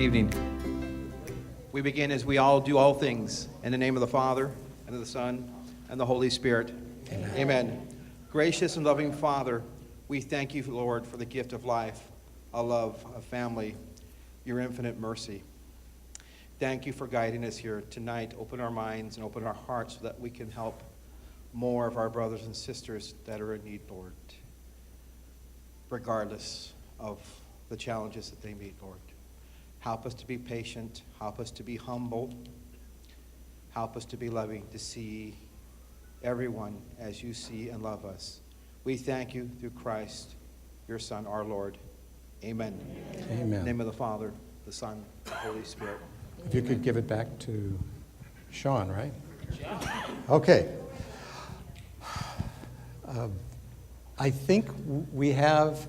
evening. We begin as we all do all things in the name of the Father, and of the Son, and the Holy Spirit. Amen. Amen. Gracious and loving Father, we thank you, Lord, for the gift of life, a love, a family, your infinite mercy. Thank you for guiding us here tonight. Open our minds and open our hearts so that we can help more of our brothers and sisters that are in need, Lord, regardless of the challenges that they meet, Lord. Help us to be patient. Help us to be humble. Help us to be loving, to see everyone as you see and love us. We thank you through Christ, your Son, our Lord. Amen. Amen. In the name of the Father, the Son, the Holy Spirit. If you could give it back to Sean, right? Okay. I think we have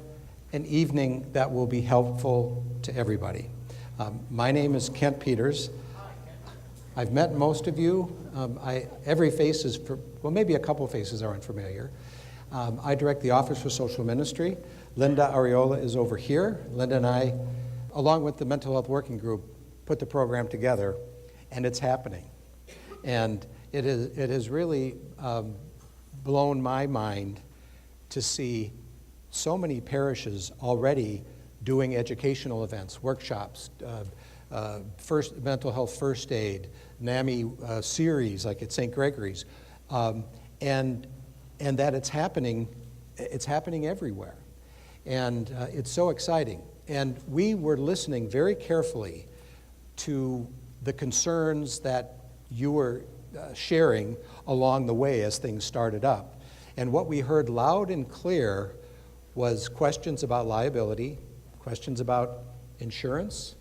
an evening that will be helpful to everybody. My name is Kent Peters. I've met most of you. Every face is, maybe a couple faces are unfamiliar. I direct the Office for Social Ministry. Linda Areola is over here. Linda and I, along with the Mental Health Working Group, put the program together, and it's happening. And it has really blown my mind to see so many parishes already doing educational events, workshops, first mental health first aid, NAMI series like at St. Gregory's, and that it's happening everywhere. And it's so exciting. And we were listening very carefully to the concerns that you were sharing along the way as things started up. And what we heard loud and clear was questions about liability, questions about insurance,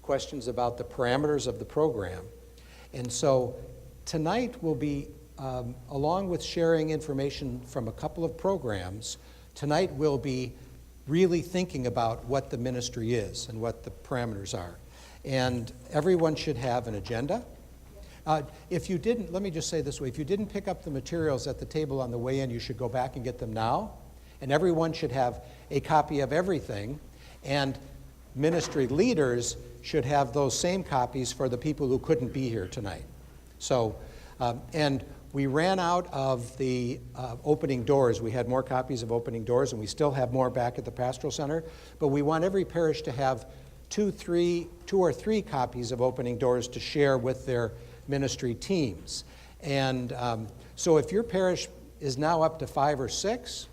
questions about the parameters of the program. And so tonight will be, along with sharing information from a couple of programs, tonight we'll be really thinking about what the ministry is and what the parameters are. And everyone should have an agenda. If you didn't, let me just say this way, if you didn't pick up the materials at the table on the way in, you should go back and get them now. And everyone should have a copy of everything. And ministry leaders should have those same copies for the people who couldn't be here tonight. So, and we ran out of the opening doors. We had more copies of opening doors, and we still have more back at the Pastoral Center. But we want every parish to have two or three copies of opening doors to share with their ministry teams. And so if your parish is now up to 5 or 6,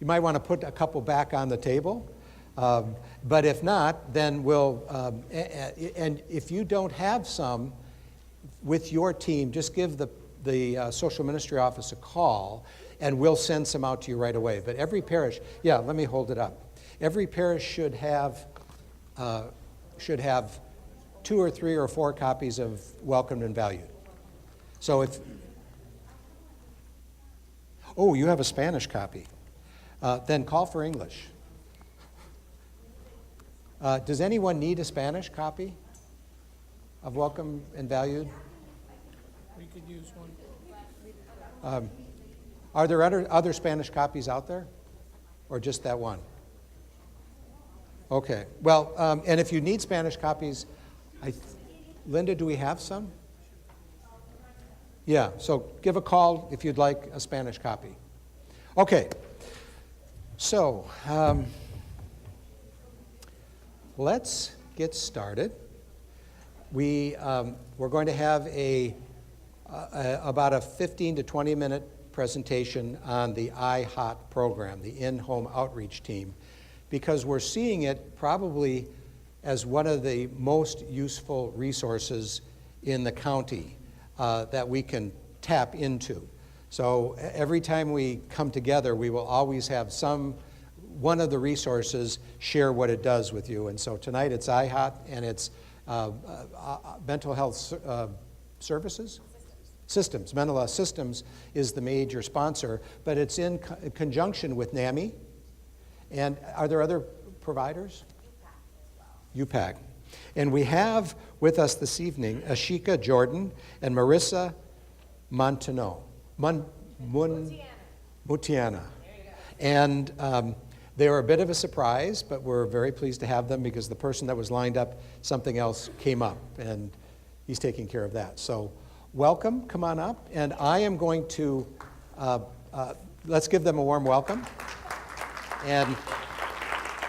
you might want to put a couple back on the table. But if not, then we'll, and if you don't have some with your team, just give the social ministry office a call, and we'll send some out to you right away. But every parish, yeah, let me hold it up. Every parish should have 2 or 3 or 4 copies of Welcomed and Valued. So if, oh, you have a Spanish copy, then call for English. Does anyone need a Spanish copy of Welcome and Valued? We could use one. Are there other Spanish copies out there? Or just that one? Okay. Well, and if you need Spanish copies, Linda, do we have some? Yeah, so give a call if you'd like a Spanish copy. Okay. So, let's get started. We're going to have about a 15 to 20 minute presentation on the IHOT program, the in-home outreach team, because we're seeing it probably as one of the most useful resources in the county that we can tap into. So every time we come together, we will always have one of the resources share what it does with you. And so tonight it's IHOT, and it's mental health services? Systems. Mental health systems is the major sponsor, but it's in conjunction with NAMI. And are there other providers? UPAC. And we have with us this evening Ashika Jordan and Marissa Mutiana. And They were a bit of a surprise, but we're very pleased to have them because the person that was lined up, something else came up, and he's taking care of that. So welcome, come on up, and I am going to, let's give them a warm welcome. And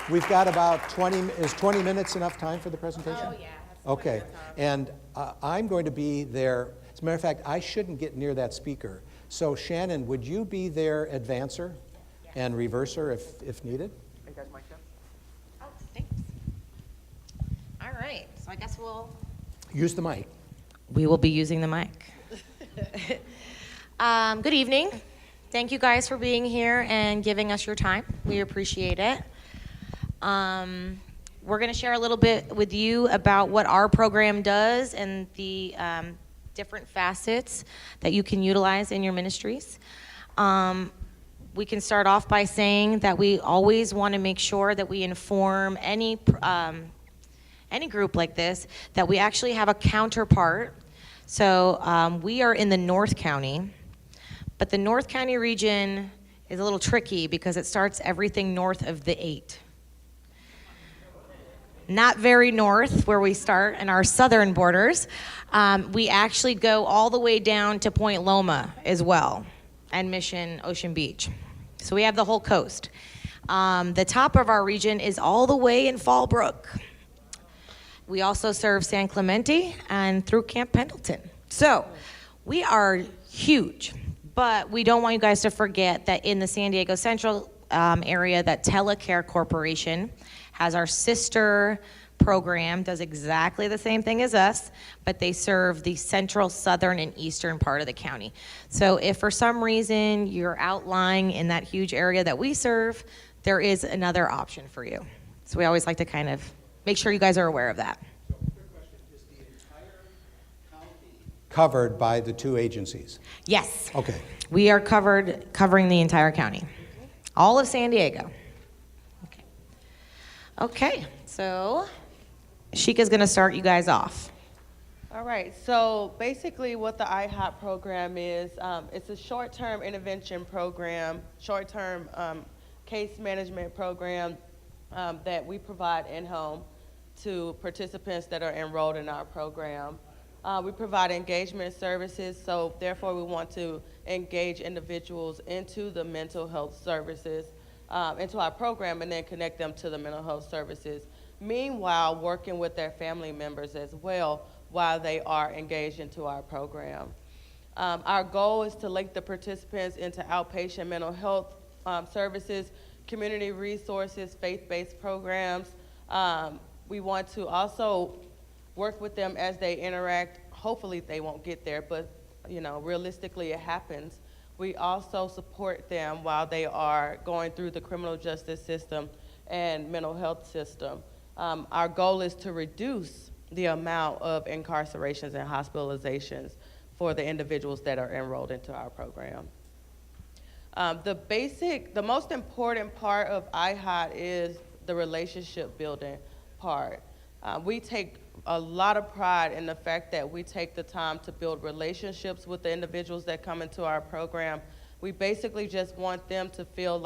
we've got about 20 minutes enough time for the presentation? Oh, yeah. Okay, and I'm going to be there. As a matter of fact, I shouldn't get near that speaker. So Shannon, would you be their advancer and reverser if needed? Oh, thanks. All right, so I guess Use the mic. we will be using the mic. Good evening. Thank you guys for being here and giving us your time. We appreciate it. We're going to share a little bit with you about what our program does and the different facets that you can utilize in your ministries. We can start off by saying that we always want to make sure that we inform any group like this that we actually have a counterpart. So we are in the North County, but the North County region is a little tricky because it starts everything north of the 8. Not very north where we start in our southern borders. We actually go all the way down to Point Loma as well, and Mission Ocean Beach. So we have the whole coast. The top of our region is all the way in Fallbrook. We also serve San Clemente and through Camp Pendleton. So we are huge, but we don't want you guys to forget that in the San Diego Central area, that Telecare Corporation has our sister program, does exactly the same thing as us, but they serve the central, southern, and eastern part of the county. So if for some reason you're outlying in that huge area that we serve, there is another option for you. So we always like to kind of make sure you guys are aware of that. So, quick question, is the entire county covered by the two agencies? Yes. Okay. We are covering the entire county. All of San Diego. Okay, so Sheikah's going to start you guys off. All right, so basically what the IHOP program is, it's a short-term intervention program, short-term case management program that we provide in-home to participants that are enrolled in our program. We provide engagement services, so therefore we want to engage individuals into the mental health services, into our program, and then connect them to the mental health services. Meanwhile, working with their family members as well while they are engaged into our program. Our goal is to link the participants into outpatient mental health services, community resources, faith-based programs. We want to also work with them as they interact. Hopefully they won't get there, but realistically it happens. We also support them while they are going through the criminal justice system and mental health system. Our goal is to reduce the amount of incarcerations and hospitalizations for the individuals that are enrolled into our program. The most important part of IHOT is the relationship building part. We take a lot of pride in the fact that we take the time to build relationships with the individuals that come into our program. We basically just want them to feel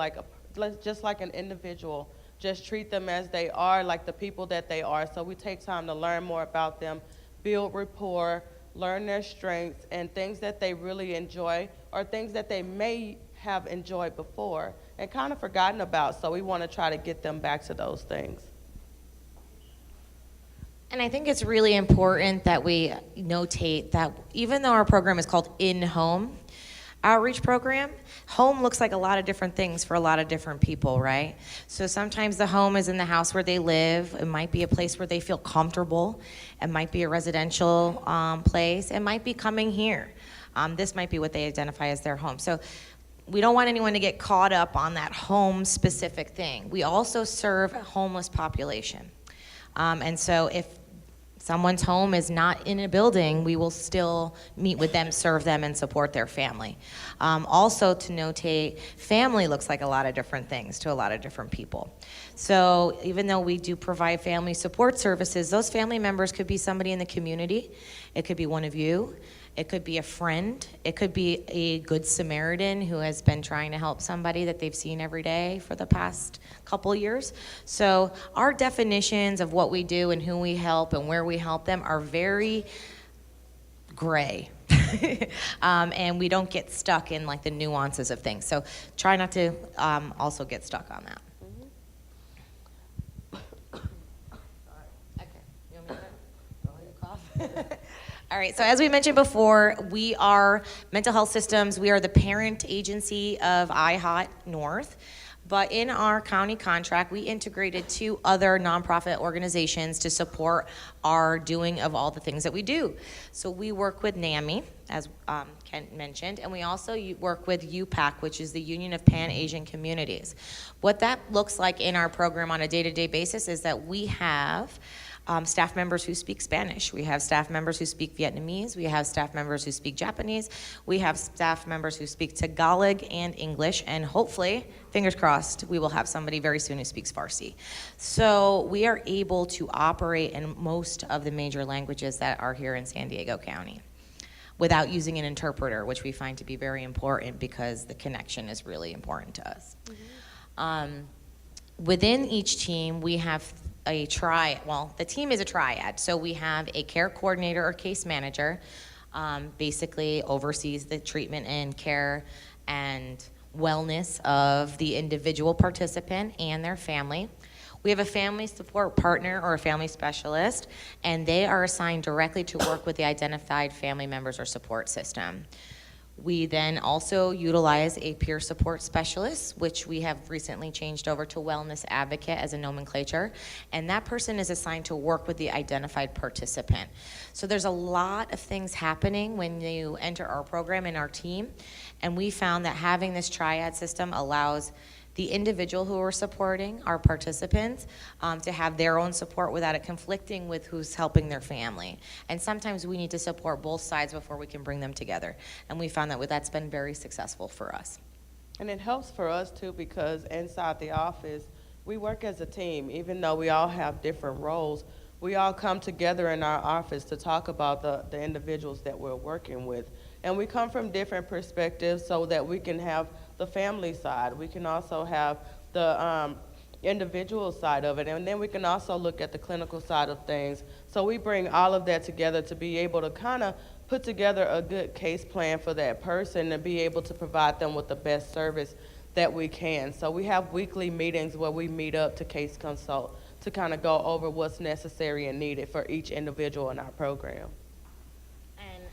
just like an individual. Just treat them as they are, like the people that they are. So we take time to learn more about them, build rapport, learn their strengths, and things that they really enjoy or things that they may have enjoyed before and kind of forgotten about. So we want to try to get them back to those things. And I think it's really important that we notate that even though our program is called In-Home Outreach Program, home looks like a lot of different things for a lot of different people, right? So sometimes the home is in the house where they live. It might be a place where they feel comfortable. It might be a residential place. It might be coming here. This might be what they identify as their home. So we don't want anyone to get caught up on that home-specific thing. We also serve a homeless population. And so if someone's home is not in a building, we will still meet with them, serve them, and support their family. Also to notate, family looks like a lot of different things to a lot of different people. So even though we do provide family support services, those family members could be somebody in the community. It could be one of you. It could be a friend. It could be a good Samaritan who has been trying to help somebody that they've seen every day for the past couple years. So our definitions of what we do and who we help and where we help them are very gray. And we don't get stuck in like the nuances of things. So try not to also get stuck on that. Okay. You want me to go ahead and cough? All right, so as we mentioned before, we are Mental Health Systems. We are the parent agency of IHOT North. But in our county contract, we integrated 2 other nonprofit organizations to support our doing of all the things that we do. So we work with NAMI, as Kent mentioned, and we also work with UPAC, which is the Union of Pan-Asian Communities. What that looks like in our program on a day-to-day basis is that we have staff members who speak Spanish. We have staff members who speak Vietnamese. We have staff members who speak Japanese. We have staff members who speak Tagalog and English. And hopefully, fingers crossed, we will have somebody very soon who speaks Farsi. So we are able to operate in most of the major languages that are here in San Diego County without using an interpreter, which we find to be very important because the connection is really important to us. Mm-hmm. Within each team, we have the team is a triad. So we have a care coordinator or case manager, basically oversees the treatment and care and wellness of the individual participant and their family. We have a family support partner or a family specialist, and they are assigned directly to work with the identified family members or support system. We then also utilize a peer support specialist, which we have recently changed over to wellness advocate as a nomenclature, and that person is assigned to work with the identified participant. So there's a lot of things happening when you enter our program and our team, and we found that having this triad system allows the individual who we're supporting, our participants, to have their own support without it conflicting with who's helping their family. And sometimes we need to support both sides before we can bring them together. And we found that that's been very successful for us. And it helps for us too, because inside the office, we work as a team. Even though we all have different roles, we all come together in our office to talk about the individuals that we're working with. And we come from different perspectives so that we can have the family side. We can also have the individual side of it. And then we can also look at the clinical side of things. So we bring all of that together to be able to kind of put together a good case plan for that person and be able to provide them with the best service that we can. So we have weekly meetings where we meet up to case consult to kind of go over what's necessary and needed for each individual in our program.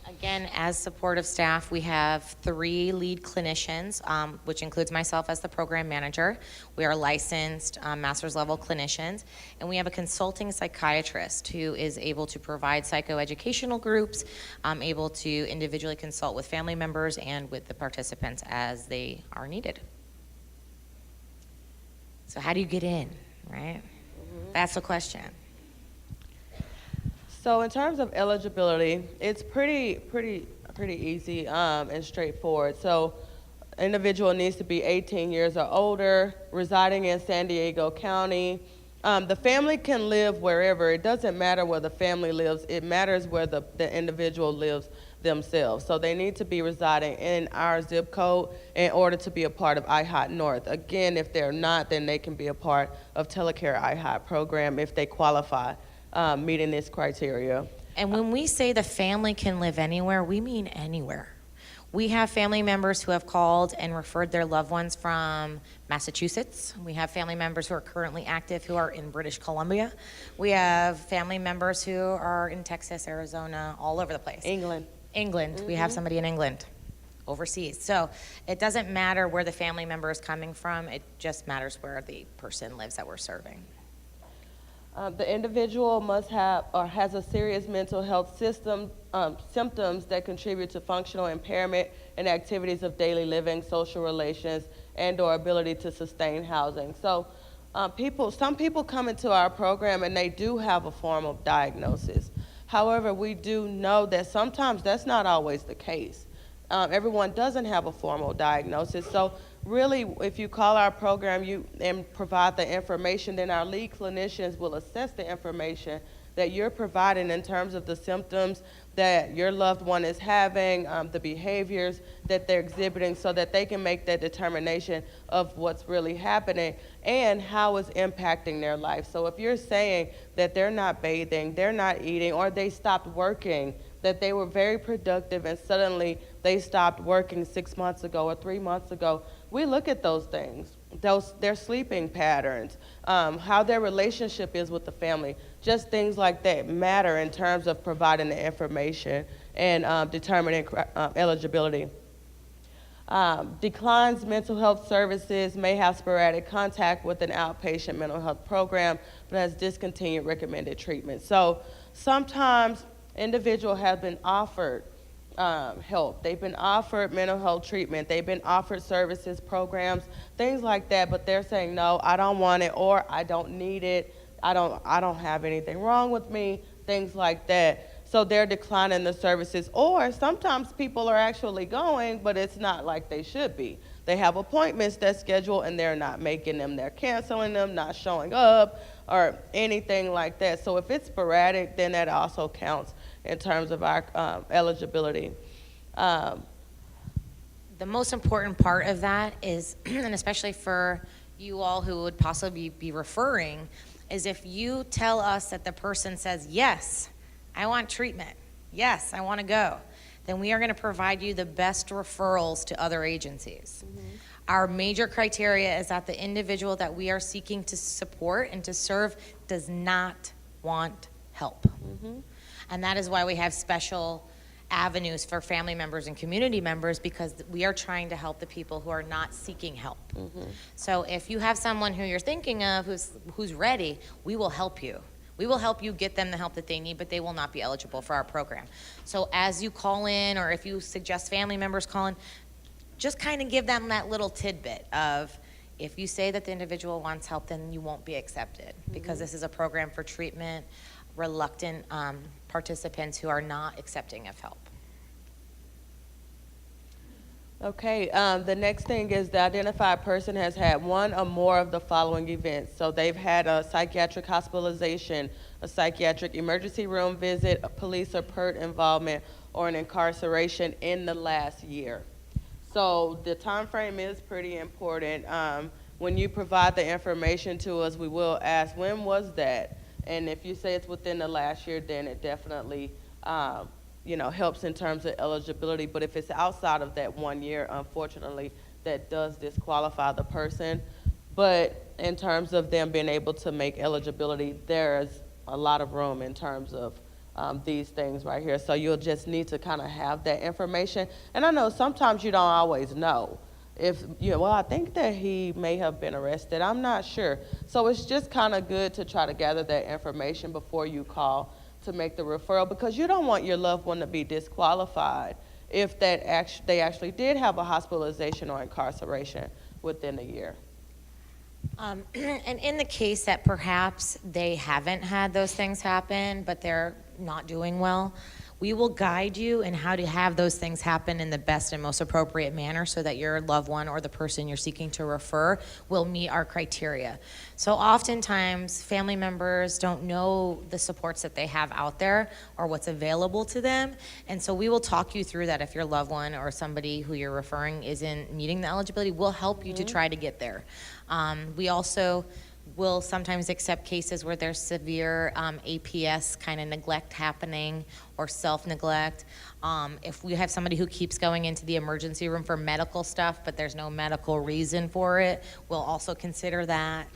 Again, as supportive staff, we have 3 lead clinicians, which includes myself as the program manager. We are licensed master's level clinicians, and we have a consulting psychiatrist who is able to provide psychoeducational groups, able to individually consult with family members and with the participants as they are needed. So how do you get in, right? Mm-hmm. That's the question. So in terms of eligibility, it's pretty easy and straightforward. So individual needs to be 18 years or older, residing in San Diego County. The family can live wherever. It doesn't matter where the family lives. It matters where the individual lives themselves. So they need to be residing in our zip code in order to be a part of IHOT North. Again, if they're not, then they can be a part of Telecare IHOT program if they qualify. Meeting this criteria. And when we say the family can live anywhere, we mean anywhere. We have family members who have called and referred their loved ones from Massachusetts. We have family members who are currently active who are in British Columbia. We have family members who are in Texas, Arizona, all over the place. England. Mm-hmm. We have somebody in England, overseas. So it doesn't matter where the family member is coming from. It just matters where the person lives that we're serving. The individual must have or has a serious mental health symptoms that contribute to functional impairment and activities of daily living, social relations, and or ability to sustain housing. So some people come into our program and they do have a formal diagnosis. However, we do know that sometimes that's not always the case. Everyone doesn't have a formal diagnosis. So really, if you call our program and provide the information, then our lead clinicians will assess the information that you're providing in terms of the symptoms that your loved one is having, the behaviors that they're exhibiting, so that they can make that determination of what's really happening and how it's impacting their life. So if you're saying that they're not bathing, they're not eating, or they stopped working, that they were very productive and suddenly they stopped working 6 months ago or 3 months ago, we look at those things, their sleeping patterns, how their relationship is with the family, just things like that matter in terms of providing the information and determining eligibility. Declines mental health services, may have sporadic contact with an outpatient mental health program, but has discontinued recommended treatment. So sometimes individuals have been offered help. They've been offered mental health treatment. They've been offered services, programs, things like that, but they're saying, no, I don't want it, or I don't need it. I don't have anything wrong with me, things like that. So they're declining the services. Or sometimes people are actually going, but it's not like they should be. They have appointments that's scheduled and they're not making them. They're canceling them, not showing up, or anything like that. So if it's sporadic, then that also counts in terms of our eligibility. The most important part of that is, and especially for you all who would possibly be referring, is if you tell us that the person says, yes, I want treatment, yes, I want to go, then we are going to provide you the best referrals to other agencies. Our major criteria is that the individual that we are seeking to support and to serve does not want help. And that is why we have special avenues for family members and community members, because we are trying to help the people who are not seeking help. So if you have someone who you're thinking of who's ready, we will help you. We will help you get them the help that they need, but they will not be eligible for our program. So as you call in, or if you suggest family members call in, just kind of give them that little tidbit of, if you say that the individual wants help, then you won't be accepted, because this is a program for treatment reluctant participants who are not accepting of help. Okay, the next thing is the identified person has had one or more of the following events. So they've had a psychiatric hospitalization, a psychiatric emergency room visit, a police or PERT involvement, or an incarceration in the last year. So the time frame is pretty important. When you provide the information to us, we will ask, when was that? And if you say it's within the last year, then it definitely helps in terms of eligibility. But if it's outside of that 1 year, unfortunately, that does disqualify the person. But in terms of them being able to make eligibility, there's a lot of room in terms of these things right here. So you'll just need to kind of have that information. And I know sometimes you don't always know. If I think that he may have been arrested. I'm not sure. So it's just kind of good to try to gather that information before you call to make the referral, because you don't want your loved one to be disqualified if they actually did have a hospitalization or incarceration within a year. And in the case that perhaps they haven't had those things happen, but they're not doing well, we will guide you in how to have those things happen in the best and most appropriate manner, so that your loved one or the person you're seeking to refer will meet our criteria. So oftentimes, family members don't know the supports that they have out there or what's available to them. And so we will talk you through that. If your loved one or somebody who you're referring isn't meeting the eligibility, we'll help you to try to get there. We also will sometimes accept cases where there's severe APS kind of neglect happening, or self-neglect. If we have somebody who keeps going into the emergency room for medical stuff, but there's no medical reason for it, we'll also consider that.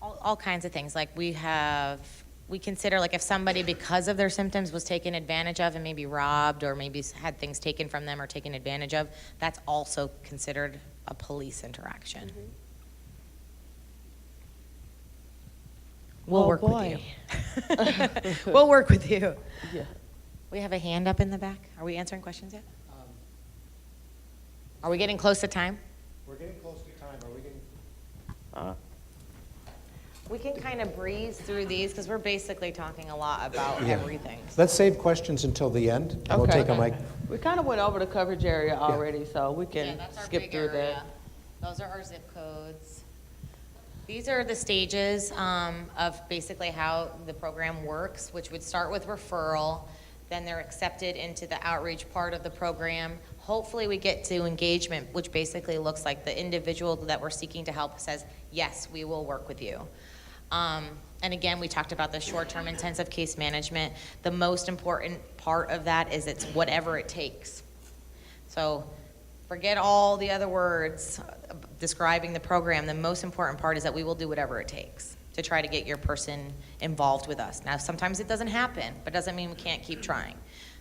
All kinds of things. Like we consider, like, if somebody, because of their symptoms, was taken advantage of and maybe robbed, or maybe had things taken from them or taken advantage of, that's also considered a police interaction. We'll work with you. We'll work with you. Yeah. We have a hand up in the back. Are we answering questions yet? Are we getting close to time? We're getting close to time. Are we getting? We can kind of breeze through these, because we're basically talking a lot about everything. Let's save questions until the end. And We'll take a mic. We kind of went over the coverage area already, so we can That's our skip big through area. that. Those are our zip codes. These are the stages of basically how the program works, which would start with referral, then they're accepted into the outreach part of the program. Hopefully we get to engagement, which basically looks like the individual that we're seeking to help says, yes, we will work with you. And again, we talked about the short-term intensive case management. The most important part of that is it's whatever it takes. So forget all the other words describing the program. The most important part is that we will do whatever it takes to try to get your person involved with us. Now, sometimes it doesn't happen, but doesn't mean we can't keep trying.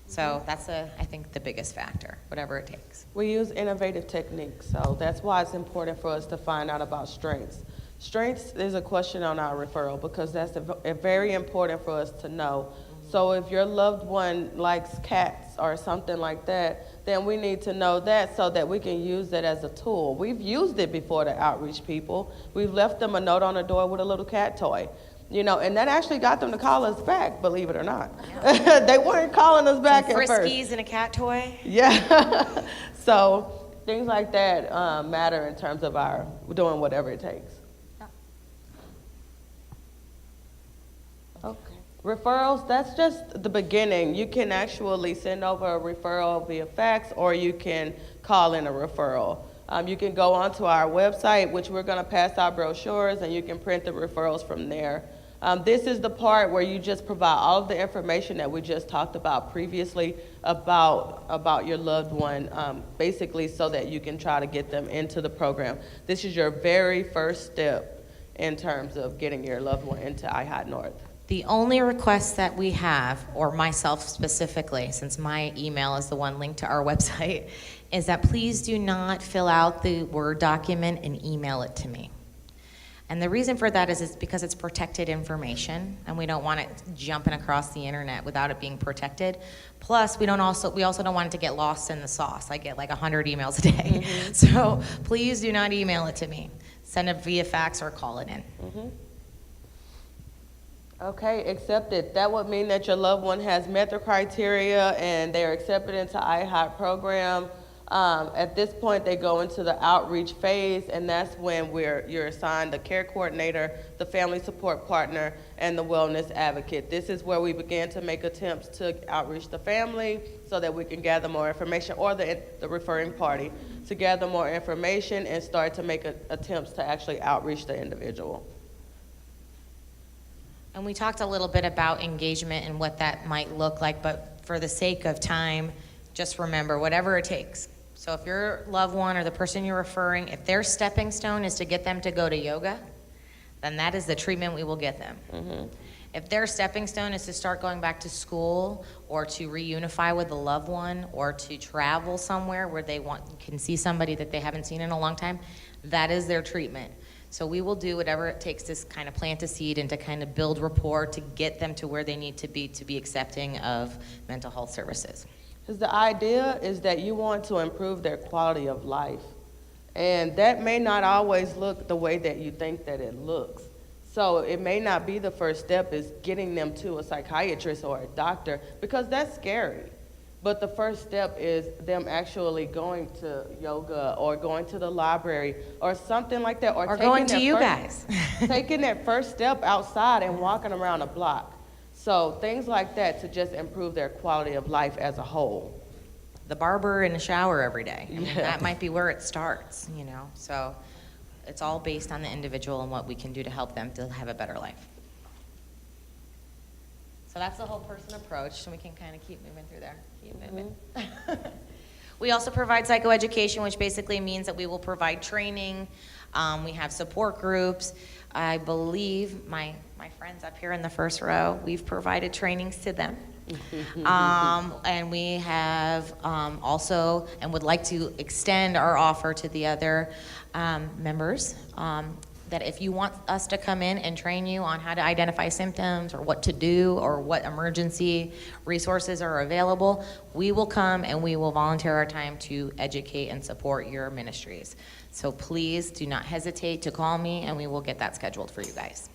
So that's, I think, the biggest factor, whatever it takes. We use innovative techniques, so that's why it's important for us to find out about strengths. Strengths is a question on our referral because that's very important for us to know. So if your loved one likes cats or something like that, then we need to know that so that we can use it as a tool. We've used it before to outreach people. We've left them a note on the door with a little cat toy, you know, and that actually got them to call us back, believe it or not. Yeah. They weren't calling us back Some at first. Friskies and a cat toy. Yeah. So things like that matter in terms of our doing whatever it takes. Okay. Referrals, that's just the beginning. You can actually send over a referral via fax or you can call in a referral. You can go onto our website, which we're going to pass out brochures, and you can print the referrals from there. This is the part where you just provide all of the information that we just talked about previously about your loved one, basically so that you can try to get them into the program. This is your very first step in terms of getting your loved one into IHOT North. The only request that we have, or myself specifically, since my email is the one linked to our website, is that please do not fill out the Word document and email it to me. And the reason for that is it's because it's protected information, and we don't want it jumping across the internet without it being protected. Plus, we also don't want it to get lost in the sauce. I get like 100 emails a day. Mm-hmm. So please do not email it to me. Send it via fax or call it in. Mm-hmm. Okay, accepted. That would mean that your loved one has met the criteria and they're accepted into IHOT program. At this point, they go into the outreach phase, and that's when you're assigned the care coordinator, the family support partner, and the wellness advocate. This is where we begin to make attempts to outreach the family so that we can gather more information, or the referring party, to gather more information and start to make attempts to actually outreach the individual. And we talked a little bit about engagement and what that might look like, but for the sake of time, just remember, whatever it takes. So if your loved one or the person you're referring, if their stepping stone is to get them to go to yoga, then that is the treatment we will get them. Mm-hmm. If their stepping stone is to start going back to school or to reunify with a loved one or to travel somewhere where they can see somebody that they haven't seen in a long time, that is their treatment. So we will do whatever it takes to kind of plant a seed and to kind of build rapport to get them to where they need to be accepting of mental health services. Because the idea is that you want to improve their quality of life. And that may not always look the way that you think that it looks. So it may not be the first step is getting them to a psychiatrist or a doctor, because that's scary. But the first step is them actually going to yoga or going to the library or something like that. Or going to you guys. Taking that first step outside and walking around a block. So things like that to just improve their quality of life as a whole. The barber in the shower every day. I mean, that might be where it starts, you know. So it's all based on the individual and what we can do to help them to have a better life. So that's the whole person approach, and we can kind of keep moving through there. Keep moving. Mm-hmm. We also provide psychoeducation, which basically means that we will provide training. We have support groups. I believe my friends up here in the first row, we've provided trainings to them. And we have also, and would like to extend our offer to the other members, that if you want us to come in and train you on how to identify symptoms or what to do or what emergency resources are available, we will come and we will volunteer our time to educate and support your ministries. So please do not hesitate to call me, and we will get that scheduled for you guys.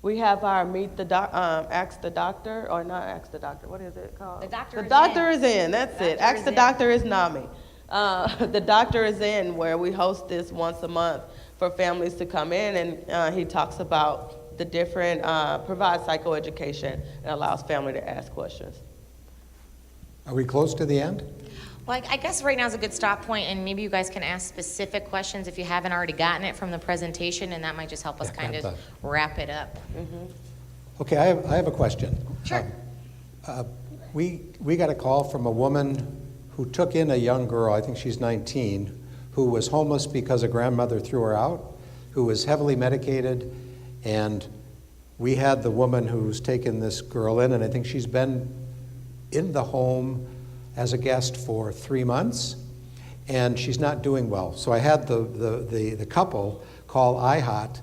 We have our Ask the Doctor, or not Ask the Doctor, what is it called? The Doctor is in. That's it. Ask the Doctor is NAMI. The doctor is in, where we host this once a month for families to come in, and he talks about the different, provides psychoeducation and allows family to ask questions. Are we close to the end? Well, I guess right now is a good stop point, and maybe you guys can ask specific questions if you haven't already gotten it from the presentation, and that might just help us Yeah, kind I of thought- wrap it up. Okay, I have a question. Sure. We got a call from a woman who took in a young girl, I think she's 19, who was homeless because a grandmother threw her out, who was heavily medicated, and we had the woman who's taken this girl in, and I think she's been in the home as a guest for 3 months, and she's not doing well. So I had the couple call IHOT,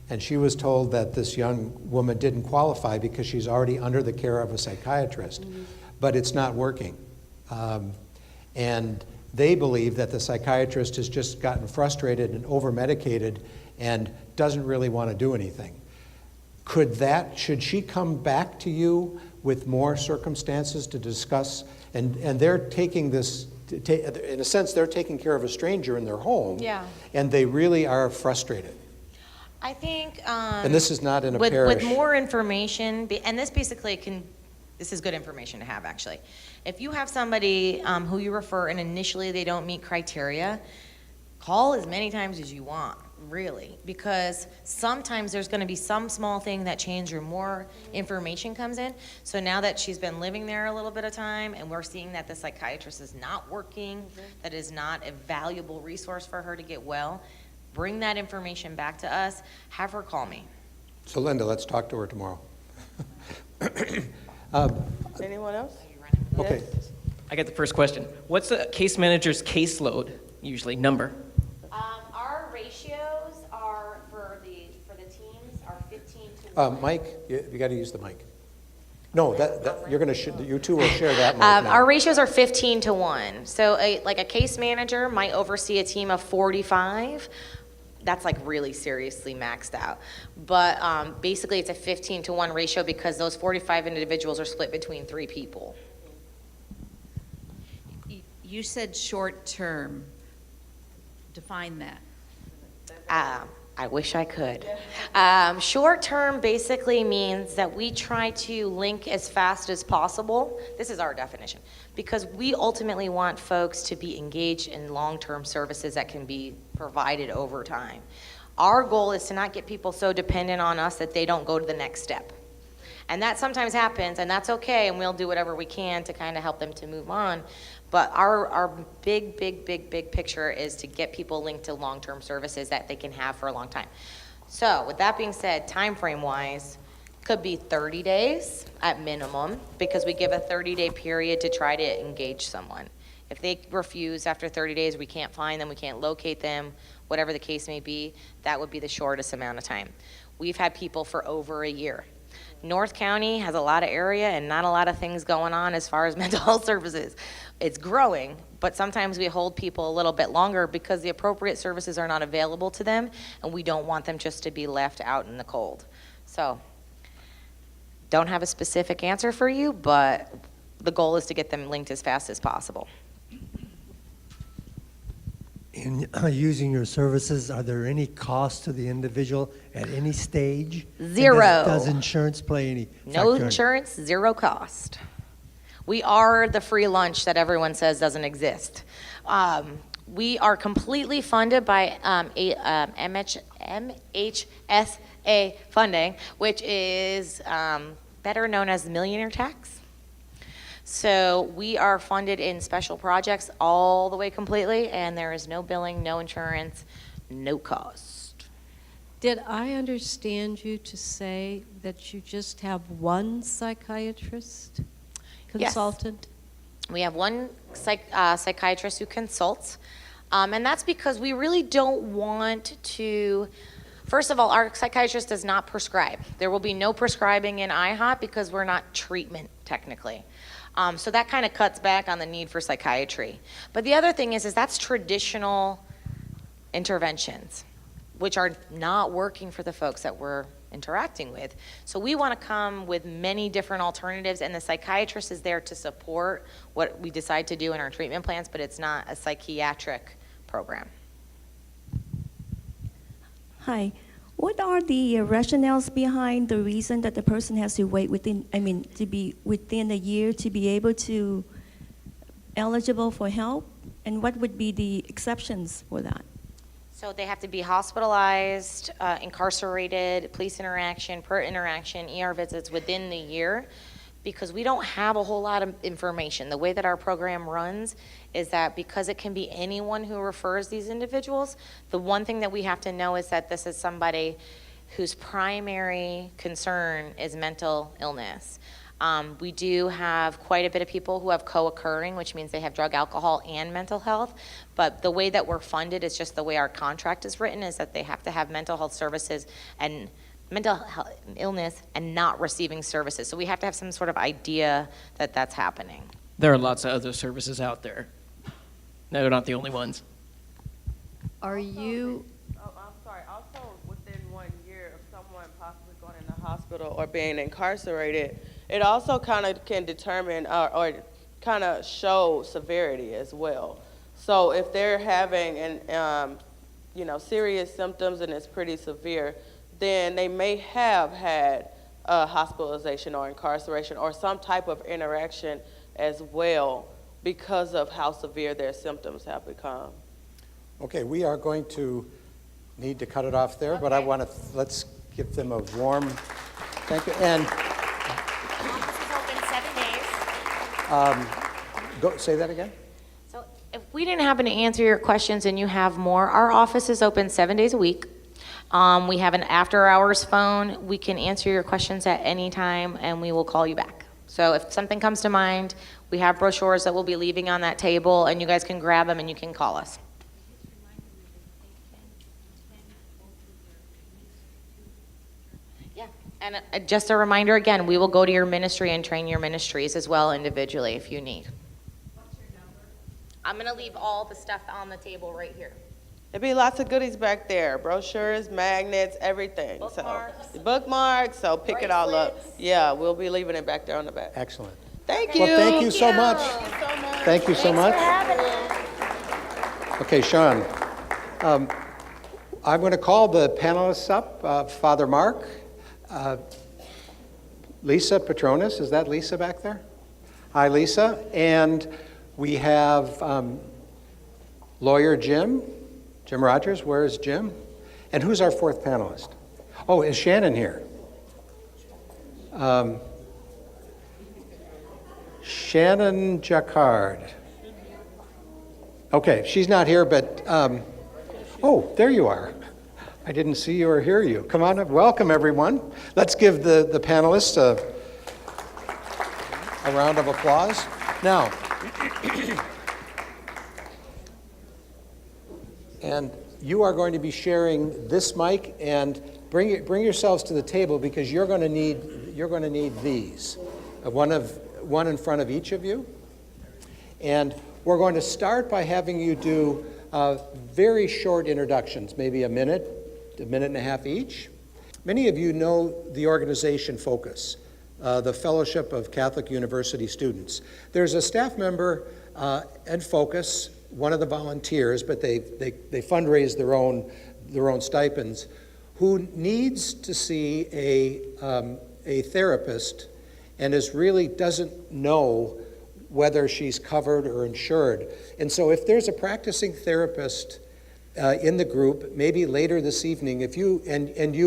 and she was told that this young woman didn't qualify because she's already under the care of a psychiatrist. But it's not working. And they believe that the psychiatrist has just gotten frustrated and over-medicated and doesn't really want to do anything. Should she come back to you with more circumstances to discuss? And they're taking this, in a sense, they're taking care of a stranger in their home. Yeah. And they really are frustrated. I think. And this is not in a with parish. more information, and this basically this is good information to have, actually. If you have somebody who you refer and initially they don't meet criteria, call as many times as you want, really, because sometimes there's going to be some small thing that changes or more information comes in. So now that she's been living there a little bit of time and we're seeing that the psychiatrist is not working, that is not a valuable resource for her to get well, bring that information back to us, have her call me. So Linda, let's talk to her tomorrow. Anyone else? Okay. Yes. I got the first question. What's the case manager's caseload usually, number? Our ratios are for the teams are 15 to 1. Mike, you got to use the mic. No, you're going to you two will share that mic now. Our ratios are 15 to 1. So a case manager might oversee a team of 45. That's like really seriously maxed out. But basically it's a 15 to 1 ratio because those 45 individuals are split between 3 people. You said short term. Define that. I wish I could. Short term basically means that we try to link as fast as possible. This is our definition. Because we ultimately want folks to be engaged in long-term services that can be provided over time. Our goal is to not get people so dependent on us that they don't go to the next step. And that sometimes happens, and that's okay, and we'll do whatever we can to kind of help them to move on. But our big picture is to get people linked to long-term services that they can have for a long time. So with that being said, time frame wise, could be 30 days at minimum, because we give a 30-day period to try to engage someone. If they refuse after 30 days, we can't find them, we can't locate them, whatever the case may be, that would be the shortest amount of time. We've had people for over a year. North County has a lot of area and not a lot of things going on as far as mental health services. It's growing, but sometimes we hold people a little bit longer because the appropriate services are not available to them, and we don't want them just to be left out in the cold. So, don't have a specific answer for you, but the goal is to get them linked as fast as possible. In using your services, are there any costs to the individual at any stage? And Zero. Does insurance play any No factor in it? insurance, zero cost. We are the free lunch that everyone says doesn't exist. We are completely funded by MHSA funding, which is better known as the millionaire tax. So we are funded in special projects all the way completely, and there is no billing, no insurance, no cost. Did I understand you to say that you just have one psychiatrist consultant? We have one psychiatrist who consults, and that's because we really don't want to. First of all, our psychiatrist does not prescribe. There will be no prescribing in IHOP because we're not treatment technically. So that kind of cuts back on the need for psychiatry. But the other thing is that's traditional interventions, which are not working for the folks that we're interacting with. So we want to come with many different alternatives, and the psychiatrist is there to support what we decide to do in our treatment plans, but it's not a psychiatric program. Hi. What are the rationales behind the reason that the person has to wait to be within a year to be able to eligible for help? And what would be the exceptions for that? So they have to be hospitalized, incarcerated, police interaction, per interaction, ER visits within the year, because we don't have a whole lot of information. The way that our program runs is that because it can be anyone who refers these individuals, the one thing that we have to know is that this is somebody whose primary concern is mental illness. We do have quite a bit of people who have co-occurring, which means they have drug, alcohol, and mental health. But the way that we're funded is just the way our contract is written, is that they have to have mental health services and mental health, illness and not receiving services. So we have to have some sort of idea that that's happening. There are lots of other services out there. No, they're not the only ones. Are you, I'm sorry. Also, within 1 year of someone possibly going in the hospital or being incarcerated, it also kind of can determine or kind of show severity as well. So if they're having serious symptoms and it's pretty severe, then they may have had hospitalization or incarceration or some type of interaction as well because of how severe their symptoms have become. Okay, we are going to need to cut it off there, but I want to, let's give them a warm thank you. And Office is open 7 days. go, say that again? So if we didn't happen to answer your questions and you have more, our office is open 7 days a week. We have an after-hours phone. We can answer your questions at any time, and we will call you back. So if something comes to mind, we have brochures that we'll be leaving on that table, and you guys can grab them and you can call us. Yeah, and just a reminder again, we will go to your ministry and train your ministries as well individually if you need. What's your number? I'm going to leave all the stuff on the table right here. There'll be lots of goodies back there, brochures, magnets, everything. Bookmarks. So, bookmarks, so pick it all up. Yeah, we'll be leaving it back there on the back. Excellent. Thank you. Well, thank you so much. Thank you so much. Thank you so much. Okay, Sean. I'm going to call the panelists up. Father Mark, Lisa Petronas. Is that Lisa back there? Hi, Lisa. And we have lawyer Jim Rogers. Where is Jim? And who's our fourth panelist? Oh, is Shannon here? Shannon Jacquard. Okay, she's not here, but, oh, there you are. I didn't see you or hear you. Come on up. Welcome, everyone. Let's give the panelists a round of applause. Now, and you are going to be sharing this mic, and bring yourselves to the table because you're going to need these. One in front of each of you. And we're going to start by having you do very short introductions, maybe a minute and a half each. Many of you know the organization Focus, the Fellowship of Catholic University Students. There's a staff member at Focus, one of the volunteers, but they fundraise their own stipends, who needs to see a therapist and really doesn't know whether she's covered or insured. And so if there's a practicing therapist in the group, maybe later this evening, if you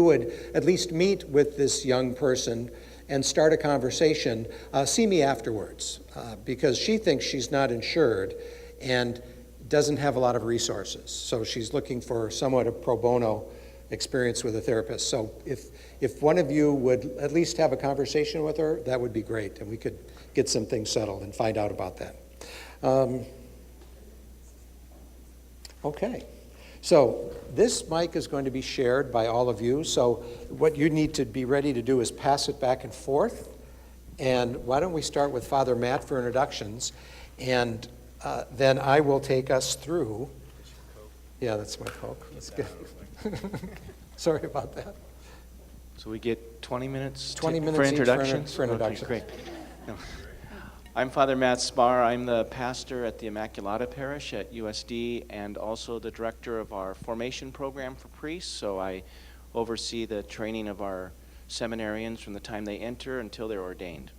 would at least meet with this young person and start a conversation, see me afterwards, because she thinks she's not insured and doesn't have a lot of resources. So she's looking for somewhat of pro bono experience with a therapist. So if one of you would at least have a conversation with her, that would be great, and we could get some things settled and find out about that. Okay, so this mic is going to be shared by all of you, so what you need to be ready to do is pass it back and forth. And why don't we start with Father Matt for introductions, and then I will take us through. Yeah, that's my Coke. That's good. Sorry about that. So we get 20 minutes 20 minutes for each for introductions? introductions. Okay, great. No. I'm Father Matt Spar. I'm the pastor at the Immaculata Parish at USD and also the director of our formation program for priests. So I oversee the training of our seminarians from the time they enter until they're ordained.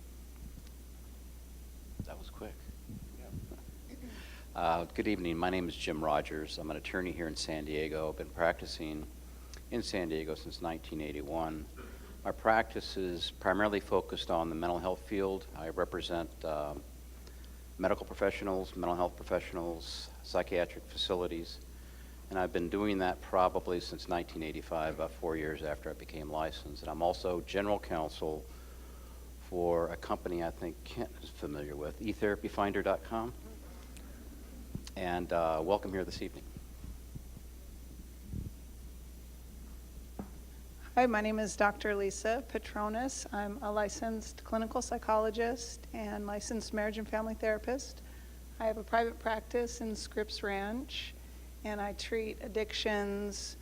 That was quick. Good evening. My name is Jim Rogers. I'm an attorney here in San Diego. I've been practicing in San Diego since 1981. My practice is primarily focused on the mental health field. I represent medical professionals, mental health professionals, psychiatric facilities, and I've been doing that probably since 1985, about 4 years after I became licensed. And I'm also general counsel for a company I think Kent is familiar with, etherapyfinder.com. And welcome here this evening. Hi, my name is Dr. Lisa Petronas. I'm a licensed clinical psychologist and licensed marriage and family therapist. I have a private practice in Scripps Ranch, and I treat addictions,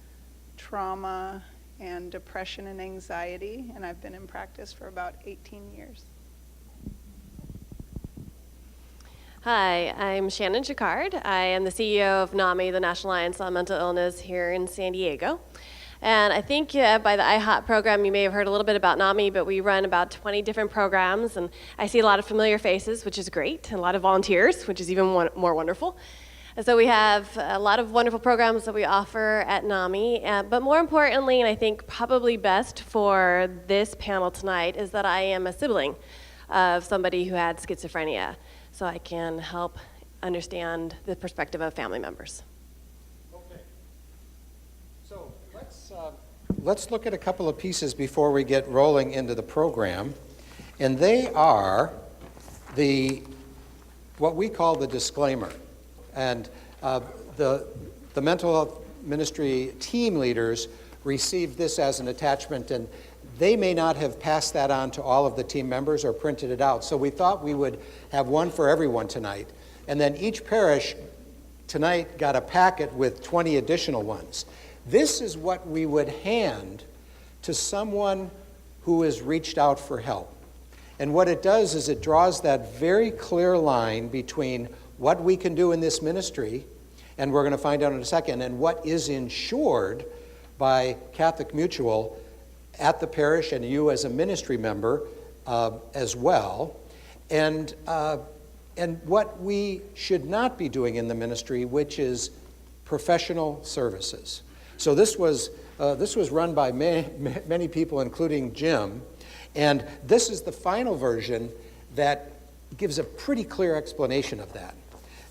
trauma, and depression and anxiety, and I've been in practice for about 18 years. Hi, I'm Shannon Jacquard. I am the CEO of NAMI, the National Alliance on Mental Illness here in San Diego. And I think by the IHOP program, you may have heard a little bit about NAMI, but we run about 20 different programs, and I see a lot of familiar faces, which is great, and a lot of volunteers, which is even more wonderful. And so we have a lot of wonderful programs that we offer at NAMI, but more importantly, and I think probably best for this panel tonight, is that I am a sibling of somebody who had schizophrenia, so I can help understand the perspective of family members. Let's look at a couple of pieces before we get rolling into the program, and they are what we call the disclaimer. And the mental health ministry team leaders received this as an attachment, and they may not have passed that on to all of the team members or printed it out. So we thought we would have one for everyone tonight, and then each parish tonight got a packet with 20 additional ones. This is what we would hand to someone who has reached out for help. And what it does is it draws that very clear line between what we can do in this ministry, and we're going to find out in a second, and what is insured by Catholic Mutual at the parish and you as a ministry member as well, and what we should not be doing in the ministry, which is professional services. So this was run by many people, including Jim, and this is the final version that gives a pretty clear explanation of that.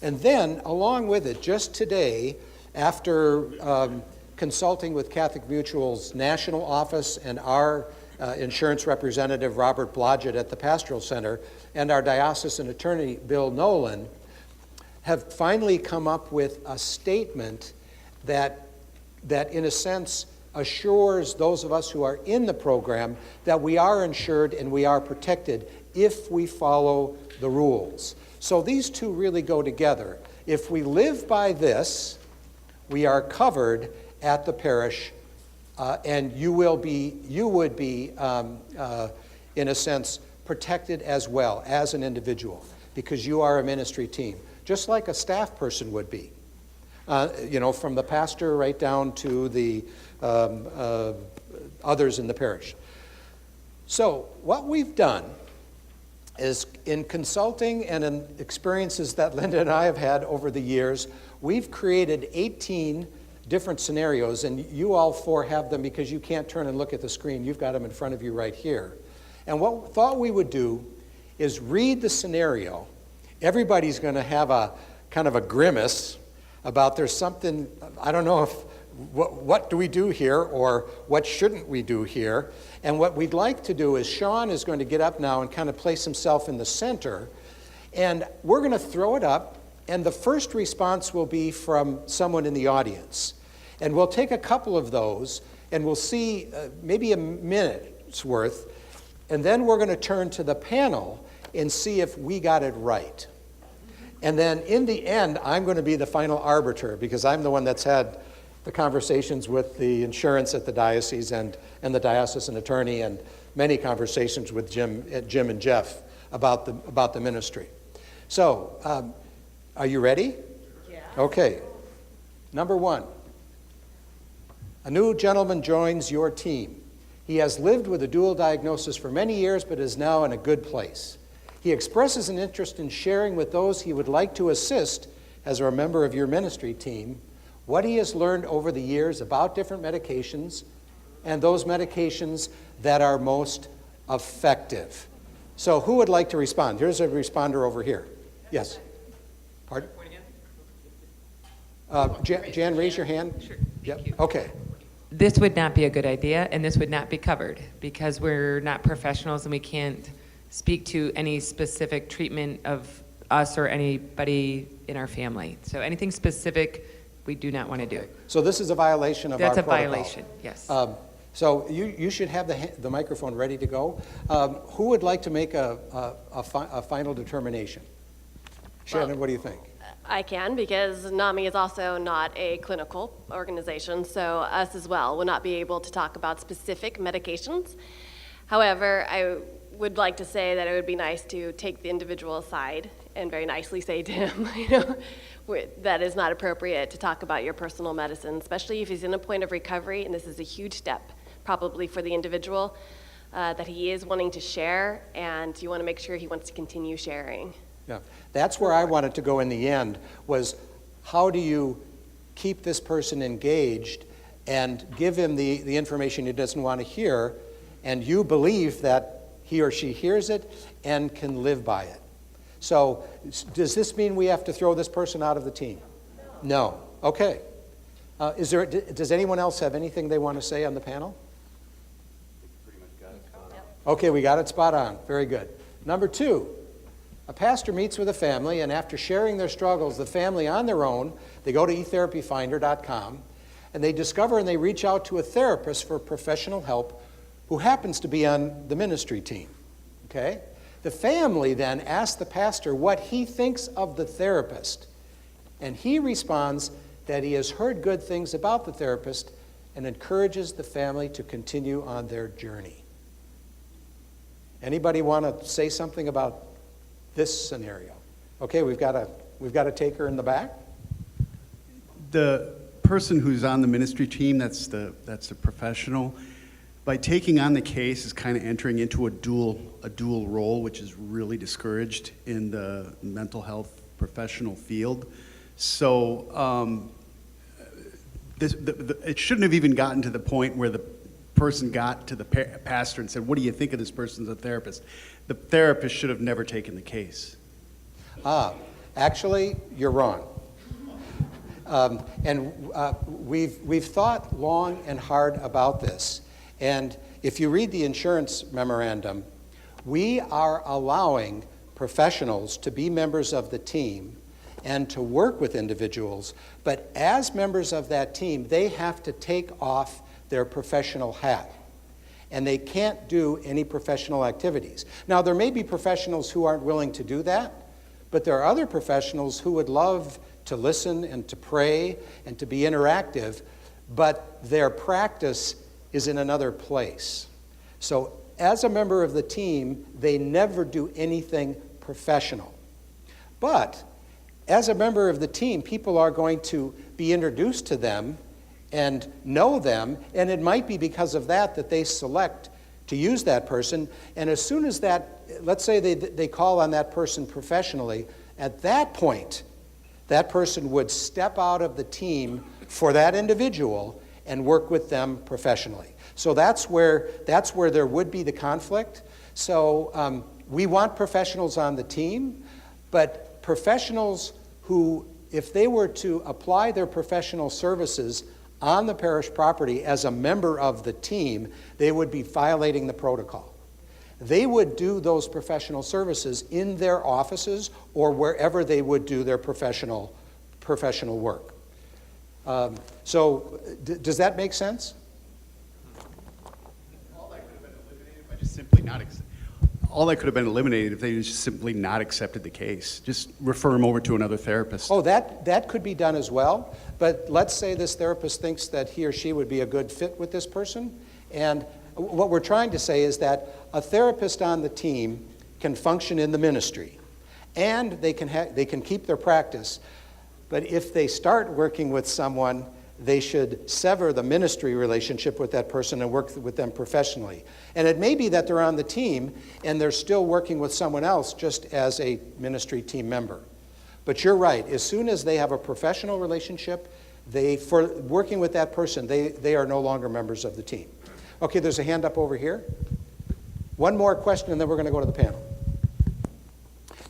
And then, along with it, just today, after consulting with Catholic Mutual's national office and our insurance representative, Robert Blodgett, at the Pastoral Center, and our diocesan attorney, Bill Nolan, have finally come up with a statement that in a sense assures those of us who are in the program that we are insured and we are protected if we follow the rules. So these two really go together. If we live by this, we are covered at the parish, and you would be, in a sense, protected as well as an individual, because you are a ministry team, just like a staff person would be. From the pastor right down to the others in the parish. So what we've done is, in consulting and in experiences that Linda and I have had over the years, we've created 18 different scenarios, and you all four have them because you can't turn and look at the screen. You've got them in front of you right here. And what we thought we would do is read the scenario. Everybody's going to have a kind of a grimace about there's something, I don't know if, what do we do here, or what shouldn't we do here? And what we'd like to do is Sean is going to get up now and kind of place himself in the center, and we're going to throw it up, and the first response will be from someone in the audience. And we'll take a couple of those, and we'll see maybe a minute's worth, and then we're going to turn to the panel and see if we got it right. And then in the end, I'm going to be the final arbiter, because I'm the one that's had the conversations with the insurance at the diocese and the diocesan attorney, and many conversations with Jim and Jeff about the ministry. So, are you ready? Yeah. Okay. Number 1. A new gentleman joins your team. He has lived with a dual diagnosis for many years, but is now in a good place. He expresses an interest in sharing with those he would like to assist as a member of your ministry team what he has learned over the years about different medications and those medications that are most effective. So who would like to respond? Here's a responder over here. Yes. Pardon? Jan, raise your hand. Sure. Yep. Okay. This would not be a good idea, and this would not be covered because we're not professionals and we can't speak to any specific treatment of us or anybody in our family. So anything specific, we do not want to do. So this is a violation of our protocol. That's a violation, yes. So you should have the microphone ready to go. Who would like to make a final determination? Shannon, what do you think? I can, because NAMI is also not a clinical organization, so us as well will not be able to talk about specific medications. However, I would like to say that it would be nice to take the individual aside and very nicely say to him, that is not appropriate to talk about your personal medicine, especially if he's in a point of recovery, and this is a huge step probably for the individual that he is wanting to share, and you want to make sure he wants to continue sharing. Yeah, that's where I wanted to go in the end, was how do you keep this person engaged and give him the information he doesn't want to hear, and you believe that he or she hears it and can live by it. So does this mean we have to throw this person out of the team? No. Okay. Does anyone else have anything they want to say on the panel? Okay, we got it spot on. Very good. Number 2, a pastor meets with a family, and after sharing their struggles, the family on their own, they go to etherapyfinder.com, and they discover and they reach out to a therapist for professional help who happens to be on the ministry team. Okay? The family then asks the pastor what he thinks of the therapist, and he responds that he has heard good things about the therapist and encourages the family to continue on their journey. Anybody want to say something about this scenario? Okay, we've got a taker in the back. The person who's on the ministry team, that's the professional, by taking on the case is kind of entering into a dual role, which is really discouraged in the mental health professional field. So it shouldn't have even gotten to the point where the person got to the pastor and said, "What do you think of this person as a therapist?" The therapist should have never taken the case. Actually, you're wrong. We've thought long and hard about this. And if you read the insurance memorandum, we are allowing professionals to be members of the team and to work with individuals, but as members of that team, they have to take off their professional hat, and they can't do any professional activities. Now, there may be professionals who aren't willing to do that, but there are other professionals who would love to listen and to pray and to be interactive, but their practice is in another place. So as a member of the team, they never do anything professional. But as a member of the team, people are going to be introduced to them and know them, and it might be because of that they select to use that person. And as soon as that, let's say they call on that person professionally, at that point, that person would step out of the team for that individual and work with them professionally. So that's where there would be the conflict. So we want professionals on the team, but professionals who, if they were to apply their professional services on the parish property as a member of the team, they would be violating the protocol. They would do those professional services in their offices or wherever they would do their professional work. So does that make sense? All that could have been eliminated by just simply not all that could have been eliminated if they just simply not accepted the case. Just refer them over to another therapist. Oh, that could be done as well, but let's say this therapist thinks that he or she would be a good fit with this person, and what we're trying to say is that a therapist on the team can function in the ministry, and they can keep their practice, but if they start working with someone, they should sever the ministry relationship with that person and work with them professionally. And it may be that they're on the team and they're still working with someone else just as a ministry team member. But you're right, as soon as they have a professional relationship, for working with that person, they are no longer members of the team. Okay, there's a hand up over here. One more question and then we're going to go to the panel.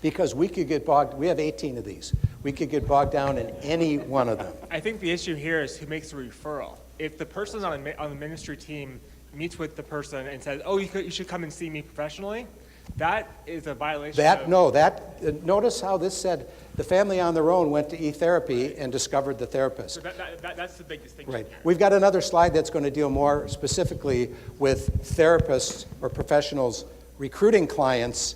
Because we could get bogged, we have 18 of these. We could get bogged down in any one of them. I think the issue here is who makes the referral. If the person on the ministry team meets with the person and says, "Oh, you should come and see me professionally," that is a violation. Notice how this said the family on their own went to e-therapy and discovered the therapist. So that's the big distinction. Right. We've got another slide that's going to deal more specifically with therapists or professionals recruiting clients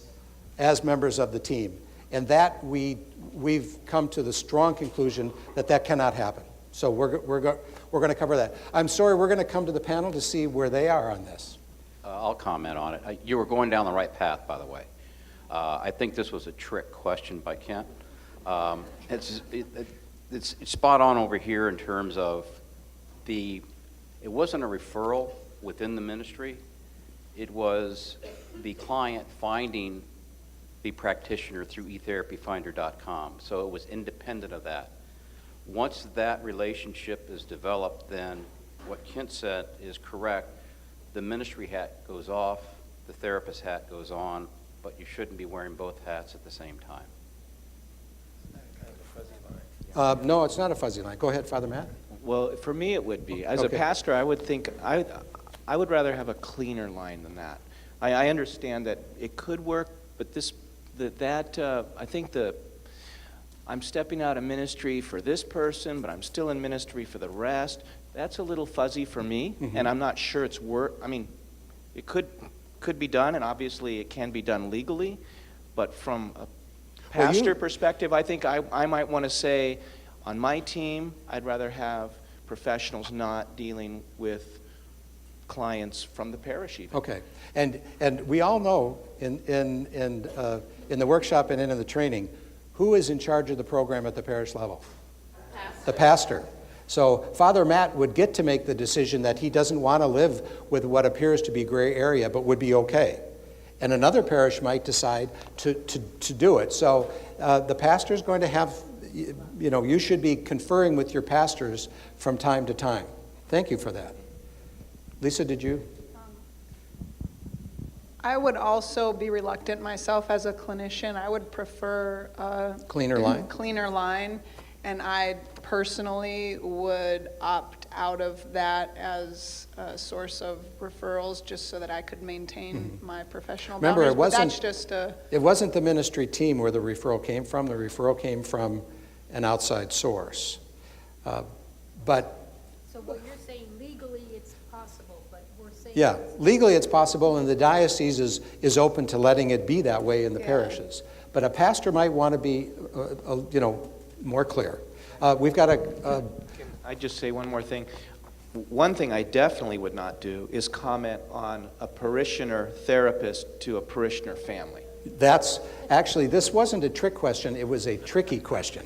as members of the team. And that we've come to the strong conclusion that cannot happen. So we're going to cover that. I'm sorry, we're going to come to the panel to see where they are on this. I'll comment on it. You were going down the right path, by the way. I think this was a trick question by Kent. It's spot on over here in terms of it wasn't a referral within the ministry. It was the client finding the practitioner through etherapyfinder.com. So it was independent of that. Once that relationship is developed, then what Kent said is correct. The ministry hat goes off, the therapist hat goes on, but you shouldn't be wearing both hats at the same time. No, it's not a fuzzy line. Go ahead, Father Matt. Well, for me it would be. As a pastor, I would think, I would rather have a cleaner line than that. I understand that it could work, but I think I'm stepping out of ministry for this person, but I'm still in ministry for the rest. That's a little fuzzy for me, and I'm not sure it's it could be done, and obviously it can be done legally, but from a pastor perspective, I think I might want to say, on my team, I'd rather have professionals not dealing with clients from the parish even. Okay, and we all know in the workshop and in the training, who is in charge of the program at the parish level? The pastor. So Father Matt would get to make the decision that he doesn't want to live with what appears to be gray area, but would be okay. And another parish might decide to do it. So the pastor's going to have, you should be conferring with your pastors from time to time. Thank you for that. Lisa, did you? I would also be reluctant myself as a clinician. I would prefer a cleaner line, and I personally would opt out of that as a source of referrals just so that I could maintain my professional boundaries. Remember, it wasn't the ministry team where the referral came from. The referral came from an outside source. So what you're saying, legally it's possible, but we're saying... Yeah, legally it's possible, and the diocese is open to letting it be that way in the parishes. But a pastor might want to be, more clear. We've got Can I just say one more thing? One thing I definitely would not do is comment on a parishioner therapist to a parishioner family. This wasn't a trick question, it was a tricky question.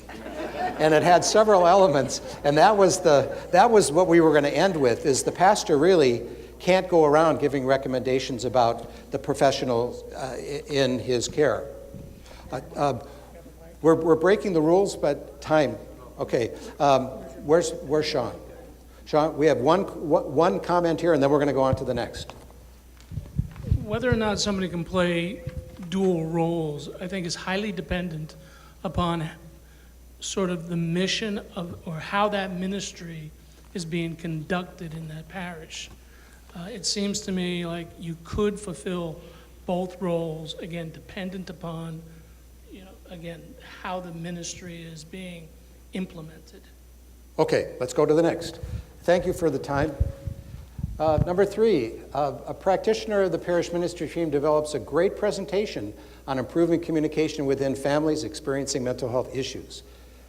And it had several elements, and that was what we were going to end with, is the pastor really can't go around giving recommendations about the professionals in his care. We're breaking the rules, but time. Okay, where's Sean? Sean, we have one comment here, and then we're going to go on to the next. Whether or not somebody can play dual roles, I think is highly dependent upon sort of the mission or how that ministry is being conducted in that parish. It seems to me like you could fulfill both roles, again, dependent upon, again, how the ministry is being implemented. Okay, let's go to the next. Thank you for the time. Number 3, a practitioner of the parish ministry team develops a great presentation on improving communication within families experiencing mental health issues.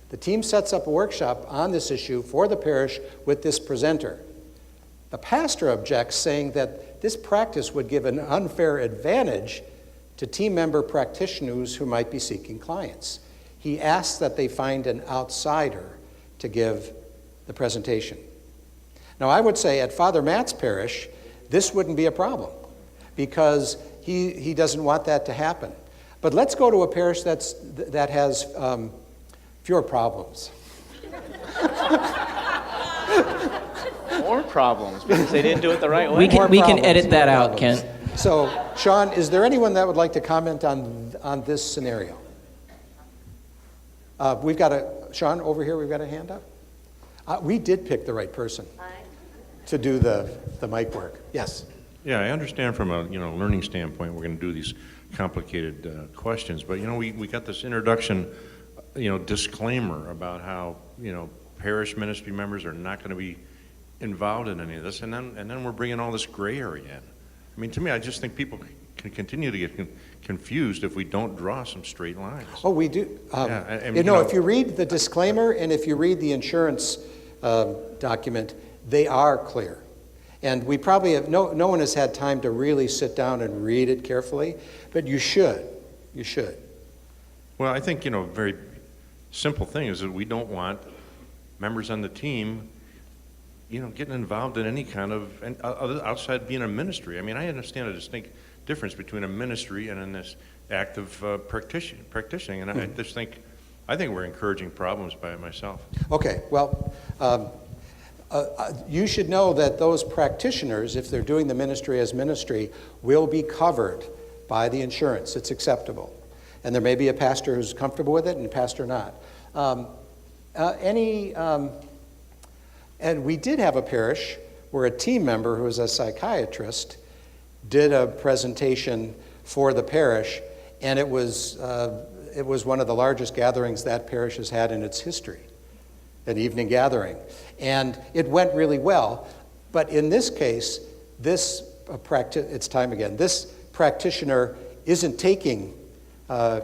The team sets up a workshop on this issue for the parish with this presenter. The pastor objects, saying that this practice would give an unfair advantage to team member practitioners who might be seeking clients. He asks that they find an outsider to give the presentation. Now, I would say at Father Matt's parish, this wouldn't be a problem because he doesn't want that to happen. But let's go to a parish that has fewer problems. More problems because they didn't do it the right way. We can edit that out, Kent. So, Sean, is there anyone that would like to comment on this scenario? Sean, over here, we've got a hand up. We did pick the right person to do the mic work. Yes. Yeah, I understand from a learning standpoint we're going to do these complicated questions, but we got this introduction, disclaimer about how parish ministry members are not going to be involved in any of this, and then we're bringing all this gray area in. I mean, to me, I just think people can continue to get confused if we don't draw some straight lines. Oh, we do. Yeah, if you read the disclaimer and if you read the insurance document, they are clear. And we probably have, no one has had time to really sit down and read it carefully, but you should. You should. Well, I think, a very simple thing is that we don't want members on the team, getting involved in any kind of, outside being a ministry. I mean, I understand a distinct difference between a ministry and in this act of practicing, and I think we're encouraging problems by it myself. Okay, well, you should know that those practitioners, if they're doing the ministry as ministry, will be covered by the insurance. It's acceptable. And there may be a pastor who's comfortable with it and a pastor not. And we did have a parish where a team member who was a psychiatrist did a presentation for the parish, and it was one of the largest gatherings that parish has had in its history, an evening gathering. And it went really well. But in this case, it's time again. This practitioner isn't taking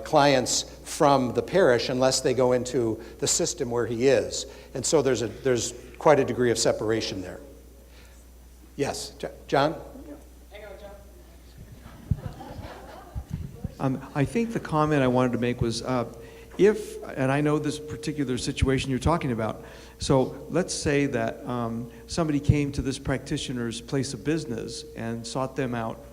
clients from the parish unless they go into the system where he is. And so there's quite a degree of separation there. Yes, John? I think the comment I wanted to make was and I know this particular situation you're talking about, so let's say that somebody came to this practitioner's place of business and sought them out,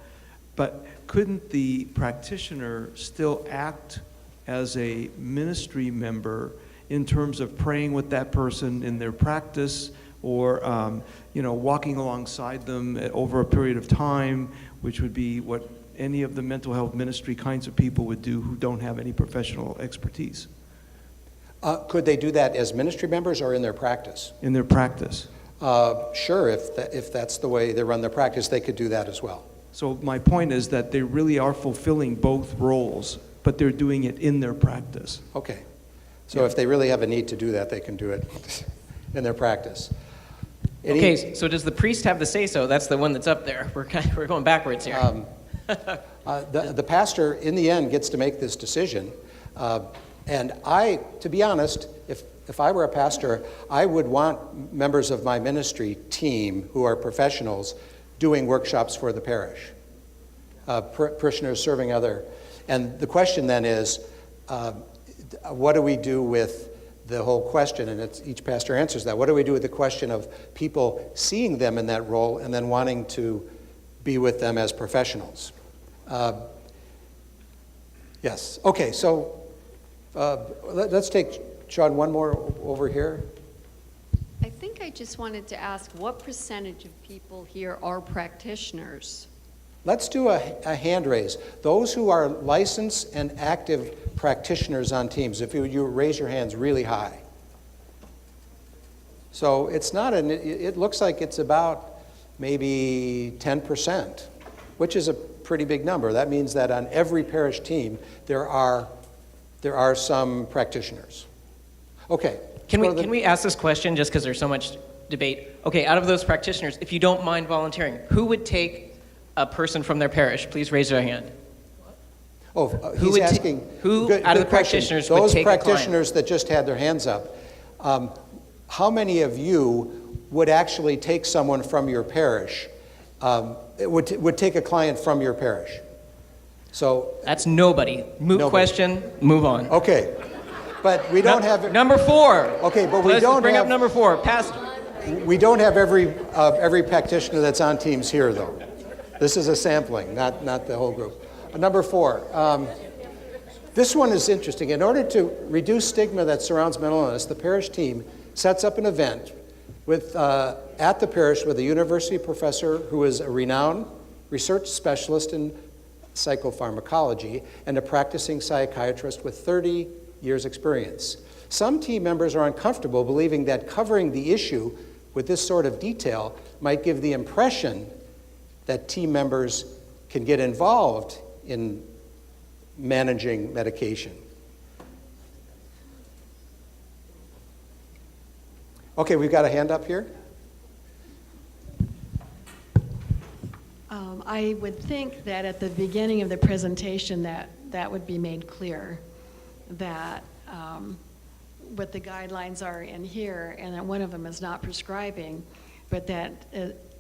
but couldn't the practitioner still act as a ministry member in terms of praying with that person in their practice or walking alongside them over a period of time, which would be what any of the mental health ministry kinds of people would do who don't have any professional expertise? Could they do that as ministry members or in their practice? In their practice. Sure, if that's the way they run their practice, they could do that as well. So my point is that they really are fulfilling both roles, but they're doing it in their practice. Okay. So if they really have a need to do that, they can do it in their practice. Okay, so does the priest have the say-so? That's the one that's up there. We're going backwards here. The pastor, in the end, gets to make this decision. And to be honest, if I were a pastor, I would want members of my ministry team who are professionals doing workshops for the parish, parishioners serving other. And the question then is, what do we do with the whole question? And each pastor answers that. What do we do with the question of people seeing them in that role and then wanting to be with them as professionals? Yes. Okay, so let's take, Sean, one more over here. I think I just wanted to ask, what percentage of people here are practitioners? Let's do a hand raise. Those who are licensed and active practitioners on teams, if you raise your hands really high. So it's not it looks like it's about maybe 10%, which is a pretty big number. That means that on every parish team, there are some practitioners. Okay. Can we ask this question just because there's so much debate. Okay, out of those practitioners, if you don't mind volunteering, who would take a person from their parish? Please raise your hand. Oh, Who he's would ta- asking. who good- out of good the question. practitioners would Those take a client? practitioners that just had their hands up, how many of you would actually take someone from your parish? Would take a client from your parish? So That's nobody. Moot Nobody. question, move on. okay, but we don't have Number 4. Okay, but we Let's don't bring have up number 4. Pastor. We don't have every practitioner that's on teams here, though. This is a sampling, not the whole group. Number 4. This one is interesting. In order to reduce stigma that surrounds mental illness, the parish team sets up an event at the parish with a university professor who is a renowned research specialist in psychopharmacology and a practicing psychiatrist with 30 years' experience. Some team members are uncomfortable believing that covering the issue with this sort of detail might give the impression that team members can get involved in managing medication. Okay, we've got a hand up here. I would think that at the beginning of the presentation that would be made clear, that what the guidelines are in here, and that one of them is not prescribing, but that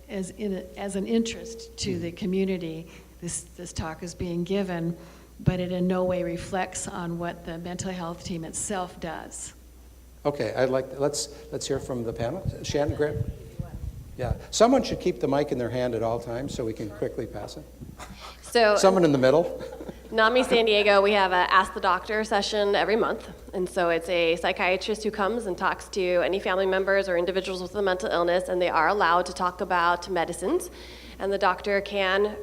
as an interest to the community, this talk is being given, but it in no way reflects on what the mental health team itself does. Okay, let's hear from the panel. Shannon, Graham? Yeah, someone should keep the mic in their hand at all times so we can quickly pass it. So Someone in the middle. NAMI San Diego, we have a Ask the Doctor session every month. And so it's a psychiatrist who comes and talks to any family members or individuals with a mental illness, and they are allowed to talk about medicines. And the doctor can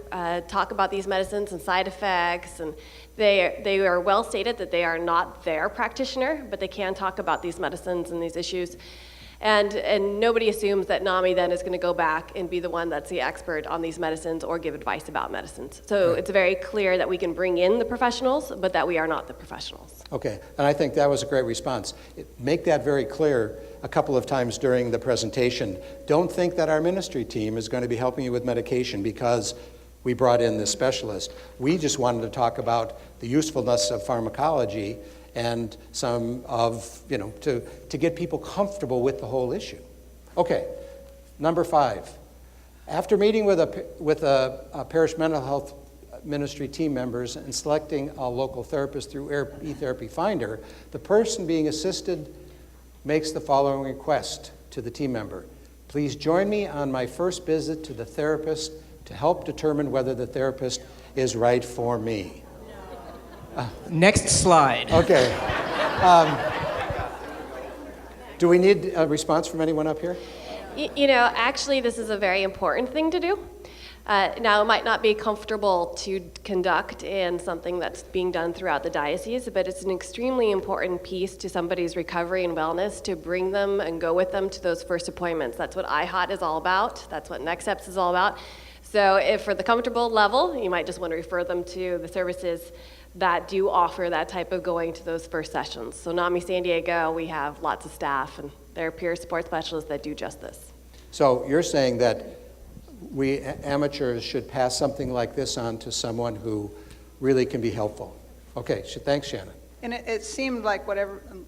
talk about these medicines and side effects. And they are well stated that they are not their practitioner, but they can talk about these medicines and these issues. And nobody assumes that NAMI then is going to go back and be the one that's the expert on these medicines or give advice about medicines. So it's very clear that we can bring in the professionals, but that we are not the professionals. Okay, and I think that was a great response. Make that very clear a couple of times during the presentation. Don't think that our ministry team is going to be helping you with medication because we brought in this specialist. We just wanted to talk about the usefulness of pharmacology and some of, to get people comfortable with the whole issue. Okay, number 5. After meeting with a parish mental health ministry team members and selecting a local therapist through eTherapy Finder, the person being assisted makes the following request to the team member. Please join me on my first visit to the therapist to help determine whether the therapist is right for me. Next slide. Okay. Do we need a response from anyone up here? Actually, this is a very important thing to do. Now, it might not be comfortable to conduct in something that's being done throughout the diocese, but it's an extremely important piece to somebody's recovery and wellness to bring them and go with them to those first appointments. That's what IHOT is all about. That's what Next Steps is all about. So if for the comfortable level, you might just want to refer them to the services that do offer that type of going to those first sessions. So NAMI San Diego, we have lots of staff, and there are peer support specialists that do just this. So you're saying that we amateurs should pass something like this on to someone who really can be helpful. Okay, thanks, Shannon. And it seemed like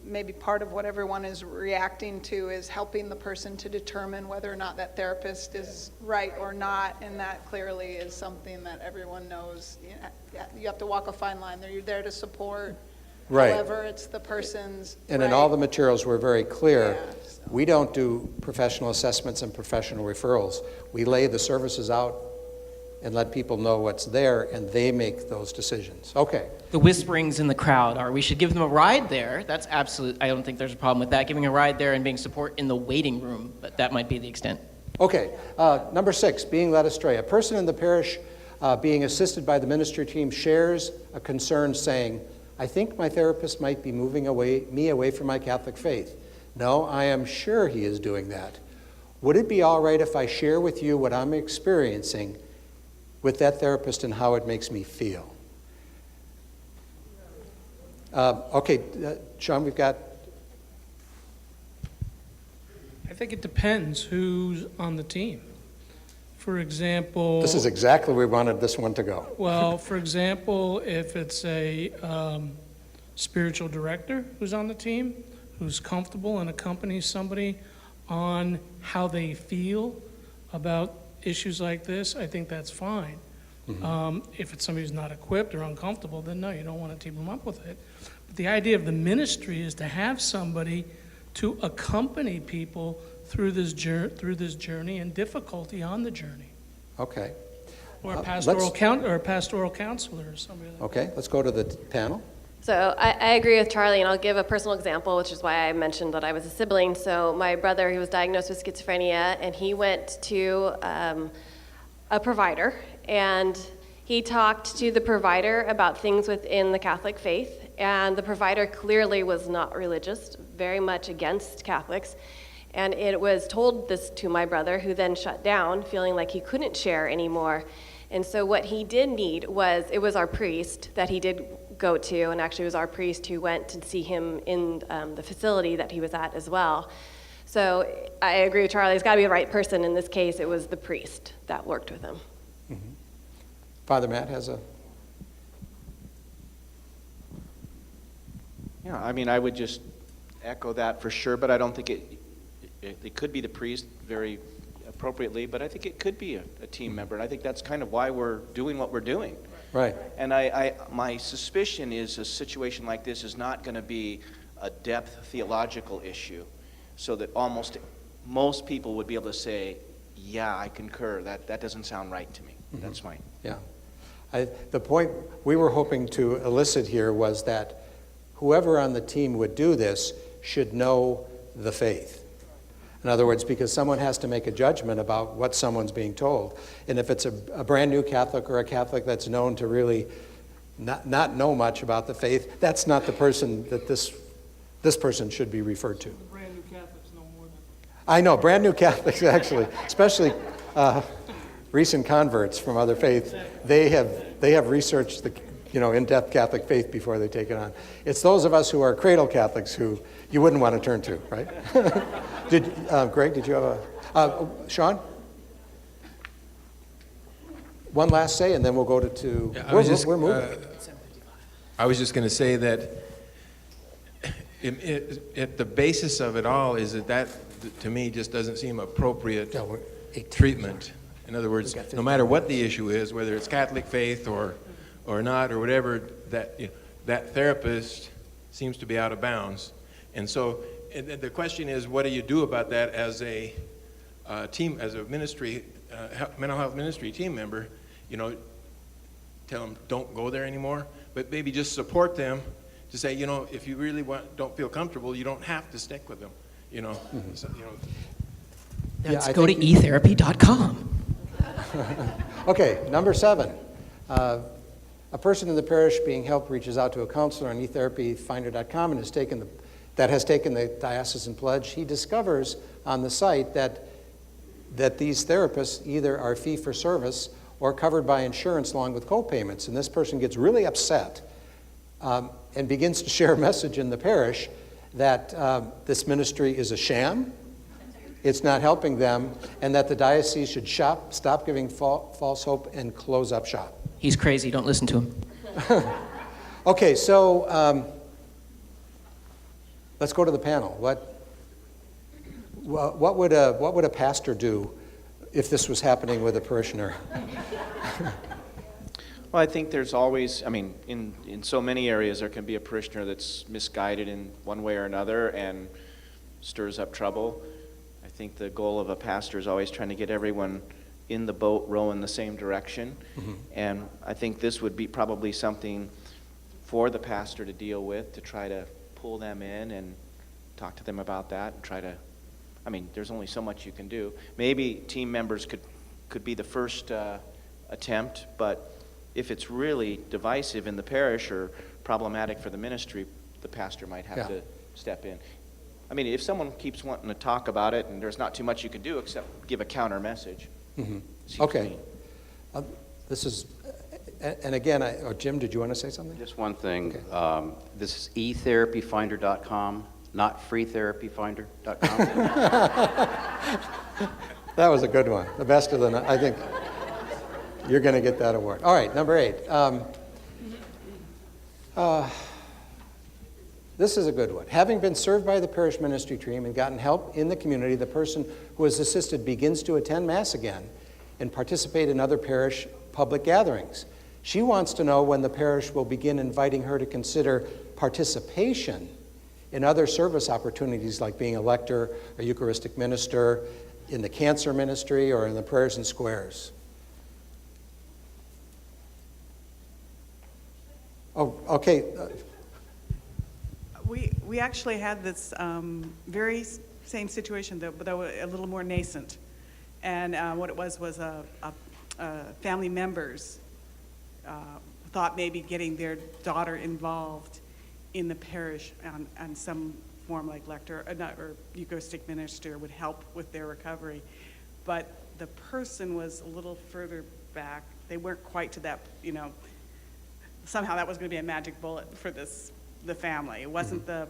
maybe part of what everyone is reacting to is helping the person to determine whether or not that therapist is right or not, and that clearly is something that everyone knows. You have to walk a fine line there. You're there to support. Right. However, it's the person's And right. in all the materials, we're very clear. We don't do professional assessments and professional referrals. We lay the services out and let people know what's there, and they make those decisions. Okay. The whisperings in the crowd are we should give them a ride there. That's absolute. I don't think there's a problem with that, giving a ride there and being support in the waiting room, but that might be the extent. Okay. Number 6, being led astray. A person in the parish being assisted by the ministry team shares a concern saying, I think my therapist might be moving me away from my Catholic faith. No, I am sure he is doing that. Would it be all right if I share with you what I'm experiencing with that therapist and how it makes me feel? Sean, we've got... I think it depends who's on the team. For example... This is exactly where we wanted this one to go. Well, for example, if it's a spiritual director who's on the team, who's comfortable and accompanies somebody on how they feel about issues like this, I think that's fine. If it's somebody who's not equipped or uncomfortable, then no, you don't want to team them up with it. But the idea of the ministry is to have somebody to accompany people through this journey and difficulty on the journey. Okay. Or a pastoral counselor or somebody like that. Okay, let's go to the panel. So I agree with Charlie, and I'll give a personal example, which is why I mentioned that I was a sibling. So my brother, he was diagnosed with schizophrenia, and he went to a provider, and he talked to the provider about things within the Catholic faith, and the provider clearly was not religious, very much against Catholics. And it was told this to my brother, who then shut down, feeling like he couldn't share anymore. And so what he did need was, it was our priest that he did go to, and actually it was our priest who went to see him in the facility that he was at as well. So I agree with Charlie, it's got to be the right person. In this case, it was the priest that worked with him. Father Matt has a... Yeah, I mean, I would just echo that for sure, but I don't think it could be the priest very appropriately, but I think it could be a team member, and I think that's kind of why we're doing what we're doing. Right. And my suspicion is a situation like this is not going to be a depth theological issue, so that most people would be able to say, yeah, I concur, that doesn't sound right to me. That's fine. Yeah. The point we were hoping to elicit here was that whoever on the team would do this should know the faith. In other words, because someone has to make a judgment about what someone's being told. And if it's a brand new Catholic or a Catholic that's known to really not know much about the faith, that's not the person that this person should be referred to. Brand new Catholics know more than... I know, brand new Catholics actually, especially recent converts from other faiths, they have researched the in-depth Catholic faith before they take it on. It's those of us who are cradle Catholics who you wouldn't want to turn to, right? Greg, did you have a... Sean? One last say, and then we'll go to... Yeah, we're moving. I was just going to say that at the basis of it all is that to me, just doesn't seem appropriate treatment. In other words, no matter what the issue is, whether it's Catholic faith or not or whatever, that therapist seems to be out of bounds. And so the question is, what do you do about that as a team, as a ministry, mental health ministry team member? Tell them don't go there anymore, but maybe just support them to say, if you really don't feel comfortable, you don't have to stick with them. Go to etherapy.com. Okay, number 7. A person in the parish being helped reaches out to a counselor on etherapyfinder.com and has taken the diocesan pledge. He discovers on the site that these therapists either are fee-for-service or covered by insurance along with co-payments. And this person gets really upset and begins to share a message in the parish that this ministry is a sham, it's not helping them, and that the diocese should stop giving false hope and close up shop. He's crazy. Don't listen to him. Okay, so let's go to the panel. What would a pastor do if this was happening with a parishioner? Well, I think there's always, in so many areas there can be a parishioner that's misguided in one way or another and stirs up trouble. I think the goal of a pastor is always trying to get everyone in the boat rowing the same direction. And I think this would be probably something for the pastor to deal with, to try to pull them in and talk to them about that and try to, there's only so much you can do. Maybe team members could be the first attempt, but if it's really divisive in the parish or problematic for the ministry, the pastor might have to step in. If someone keeps wanting to talk about it and there's not too much you can do except give a counter message. Okay. This is, and again, Jim, did you want to say something? Just one thing. Okay. This is etherapyfinder.com. notfreetherapyfinder.com. That was a good one. The best of the night. I think you're going to get that award. All right, number 8. This is a good one. Having been served by the parish ministry team and gotten help in the community, the person who is assisted begins to attend Mass again and participate in other parish public gatherings. She wants to know when the parish will begin inviting her to consider participation in other service opportunities like being a lector, a Eucharistic minister, in the cancer ministry, or in the prayers and squares. Oh, okay. We actually had this very same situation, but a little more nascent. And what it was family members thought maybe getting their daughter involved in the parish on some form like lector or Eucharistic minister would help with their recovery. But the person was a little further back. They weren't quite to that, somehow that was going to be a magic bullet for the family. It wasn't the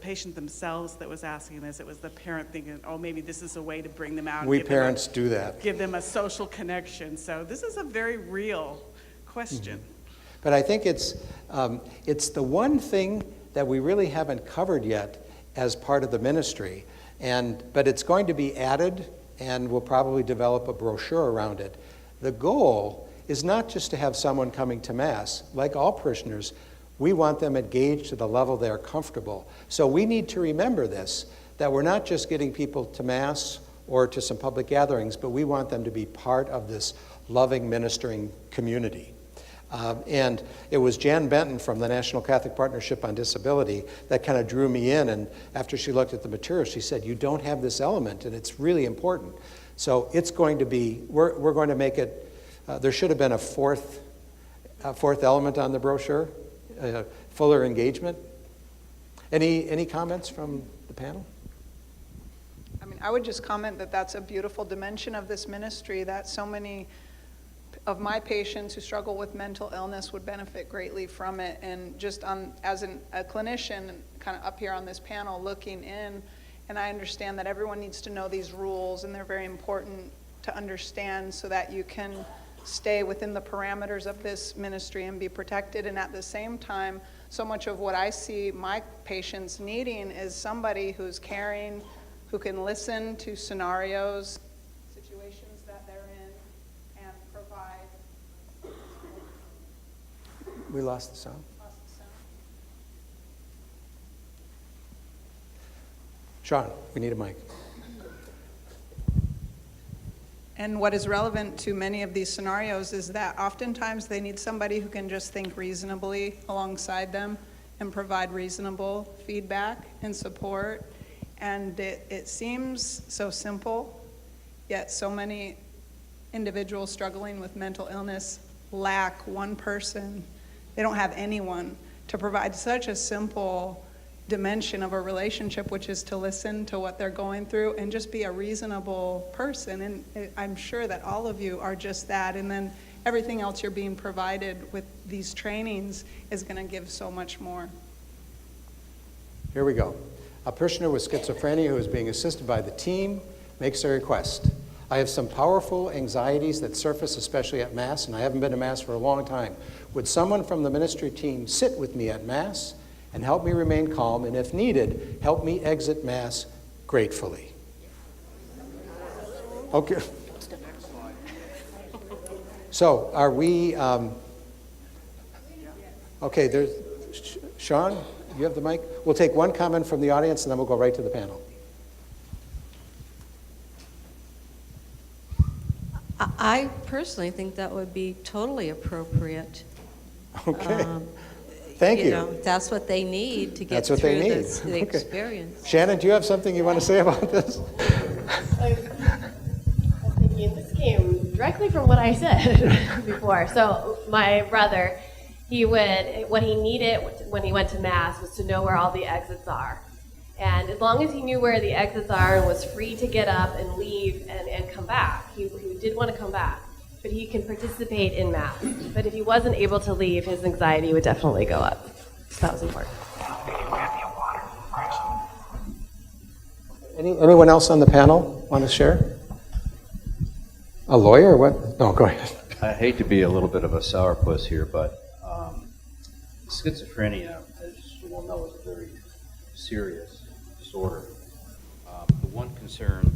patient themselves that was asking this. It was the parent thinking, oh, maybe this is a way to bring them out. We parents do that. Give them a social connection. So this is a very real question. But I think it's the one thing that we really haven't covered yet as part of the ministry. But it's going to be added, and we'll probably develop a brochure around it. The goal is not just to have someone coming to Mass. Like all parishioners, we want them engaged to the level they're comfortable. So we need to remember this, that we're not just getting people to Mass or to some public gatherings, but we want them to be part of this loving, ministering community. And it was Jan Benton from the National Catholic Partnership on Disability that kind of drew me in, and after she looked at the material, she said, you don't have this element, and it's really important. So it's going to be, we're going to make it, there should have been a fourth element on the brochure, fuller engagement. Any comments from the panel? I would just comment that that's a beautiful dimension of this ministry, that so many of my patients who struggle with mental illness would benefit greatly from it. And just as a clinician, kind of up here on this panel looking in, and I understand that everyone needs to know these rules, and they're very important to understand so that you can stay within the parameters of this ministry and be protected. And at the same time, so much of what I see my patients needing is somebody who's caring, who can listen to scenarios, situations that they're in, and provide. We lost the sound. Sean, we need a mic. And what is relevant to many of these scenarios is that oftentimes they need somebody who can just think reasonably alongside them and provide reasonable feedback and support. And it seems so simple, yet so many individuals struggling with mental illness lack one person. They don't have anyone to provide such a simple dimension of a relationship, which is to listen to what they're going through and just be a reasonable person. And I'm sure that all of you are just that. And then everything else you're being provided with these trainings is going to give so much more. Here we go. A parishioner with schizophrenia who is being assisted by the team makes a request. I have some powerful anxieties that surface, especially at Mass, and I haven't been to Mass for a long time. Would someone from the ministry team sit with me at Mass and help me remain calm, and if needed, help me exit Mass gratefully? Okay. So are we, okay, there's, Sean, you have the mic? We'll take one comment from the audience and then we'll go right to the panel. I personally think that would be totally appropriate. Okay. Thank you. Know, that's what they need to get That's what through they need. the Okay. experience. Shannon, do you have something you want to say about this? This came directly from what I said before. So my brother, what he needed when he went to Mass was to know where all the exits are. And as long as he knew where the exits are and was free to get up and leave and come back, he did want to come back, but he can participate in Mass. But if he wasn't able to leave, his anxiety would definitely go up. So that was important. Anyone else on the panel want to share? A lawyer or what? No, go ahead. I hate to be a little bit of a sourpuss here, but schizophrenia, as you well know, is a very serious disorder. The one concern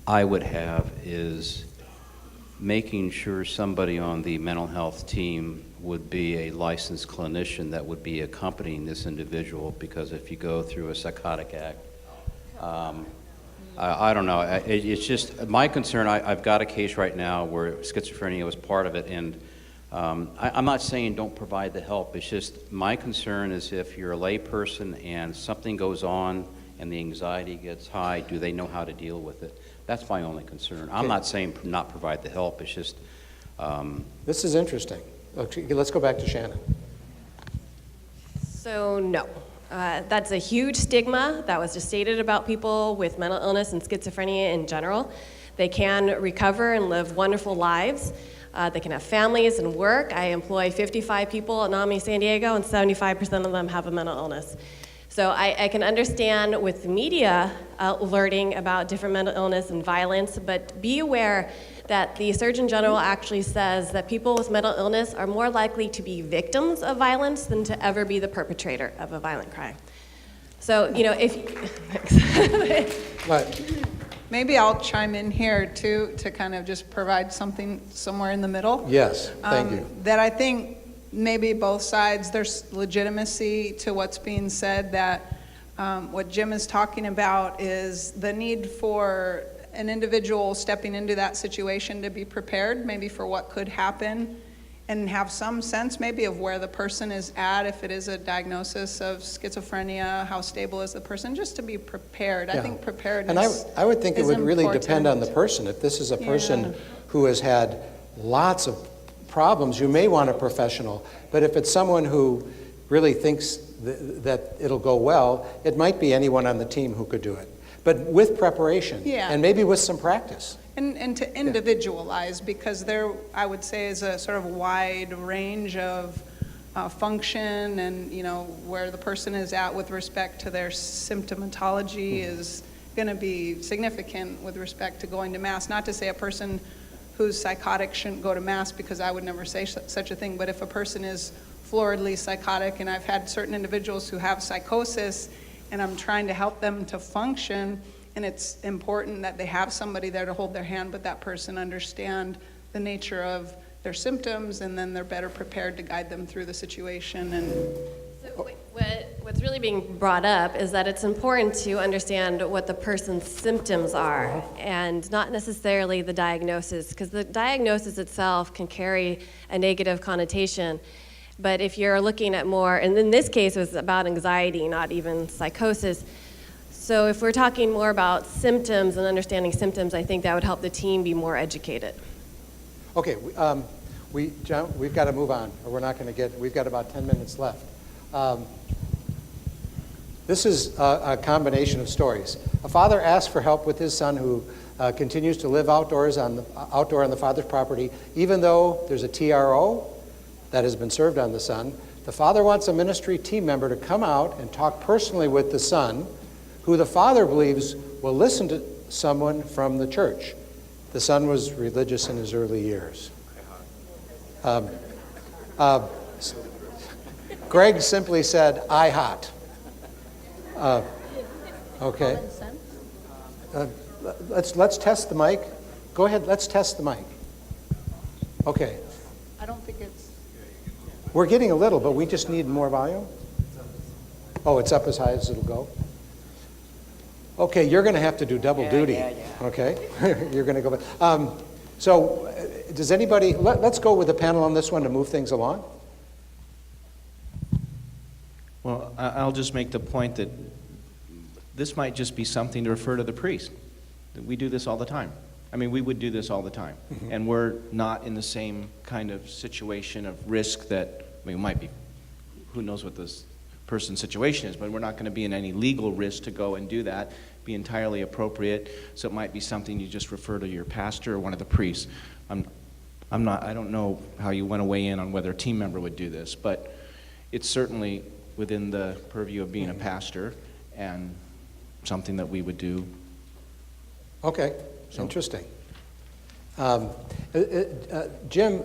I would have is making sure somebody on the mental health team would be a licensed clinician that would be accompanying this individual, because if you go through a psychotic act, I don't know. It's just my concern. I've got a case right now where schizophrenia was part of it, and I'm not saying don't provide the help. It's just my concern is if you're a lay person and something goes on and the anxiety gets high, do they know how to deal with it? That's my only concern. I'm not saying not provide the help. It's just... This is interesting. Okay, let's go back to Shannon. So no. That's a huge stigma that was just stated about people with mental illness and schizophrenia in general. They can recover and live wonderful lives. They can have families and work. I employ 55 people at NAMI San Diego, and 75% of them have a mental illness. So I can understand with media alerting about different mental illness and violence, but be aware that the Surgeon General actually says that people with mental illness are more likely to be victims of violence than to ever be the perpetrator of a violent crime. So, you know, if... Maybe I'll chime in here too, to kind of just provide something somewhere in the middle. Yes, thank you. That I think maybe both sides, there's legitimacy to what's being said, that what Jim is talking about is the need for an individual stepping into that situation to be prepared maybe for what could happen and have some sense maybe of where the person is at, if it is a diagnosis of schizophrenia, how stable is the person, just to be prepared. Yeah. I think preparedness And I would think it is would really depend on the important. person. If this is a person who has had lots of problems, you may want a professional. But if it's someone who really thinks that it'll go well, it might be anyone on the team who could do it. But with preparation, and maybe with some practice. And to individualize, because there, I would say, is a sort of wide range of function, and you know where the person is at with respect to their symptomatology is going to be significant with respect to going to Mass. Not to say a person who's psychotic shouldn't go to Mass, because I would never say such a thing, but if a person is floridly psychotic, and I've had certain individuals who have psychosis, and I'm trying to help them to function, and it's important that they have somebody there to hold their hand, but that person understand the nature of their symptoms, and then they're better prepared to guide them through the situation. And so what's really being brought up is that it's important to understand what the person's symptoms are, and not necessarily the diagnosis, because the diagnosis itself can carry a negative connotation. But if you're looking at more, and in this case it was about anxiety, not even psychosis. So if we're talking more about symptoms and understanding symptoms, I think that would help the team be more educated. Okay, John, we've got to move on, or we're not going to get, we've got about 10 minutes left. This is a combination of stories. A father asked for help with his son who continues to live outdoor on the father's property, even though there's a TRO that has been served on the son. The father wants a ministry team member to come out and talk personally with the son, who the father believes will listen to someone from the church. The son was religious in his early years. Greg simply said, "I hot." Okay. Let's test the mic. Go ahead, let's test the mic. Okay. I don't think it's... We're getting a little, but we just need more volume. Oh, it's up as high as it'll go. Okay, you're going to have to do double duty. Okay, you're going to go back. So, does anybody? Let's go with the panel on this one to move things along. Well, I'll just make the point that this might just be something to refer to the priest. We do this all the time. I mean, we would do this all the time. Mm-hmm. And we're not in the same kind of situation of risk that, I mean, it might be, who knows what this person's situation is, but we're not going to be in any legal risk to go and do that, be entirely appropriate. So it might be something you just refer to your pastor or one of the priests. I don't know how you want to weigh in on whether a team member would do this, but it's certainly within the purview of being a pastor and something that we would do Okay, interesting. Jim,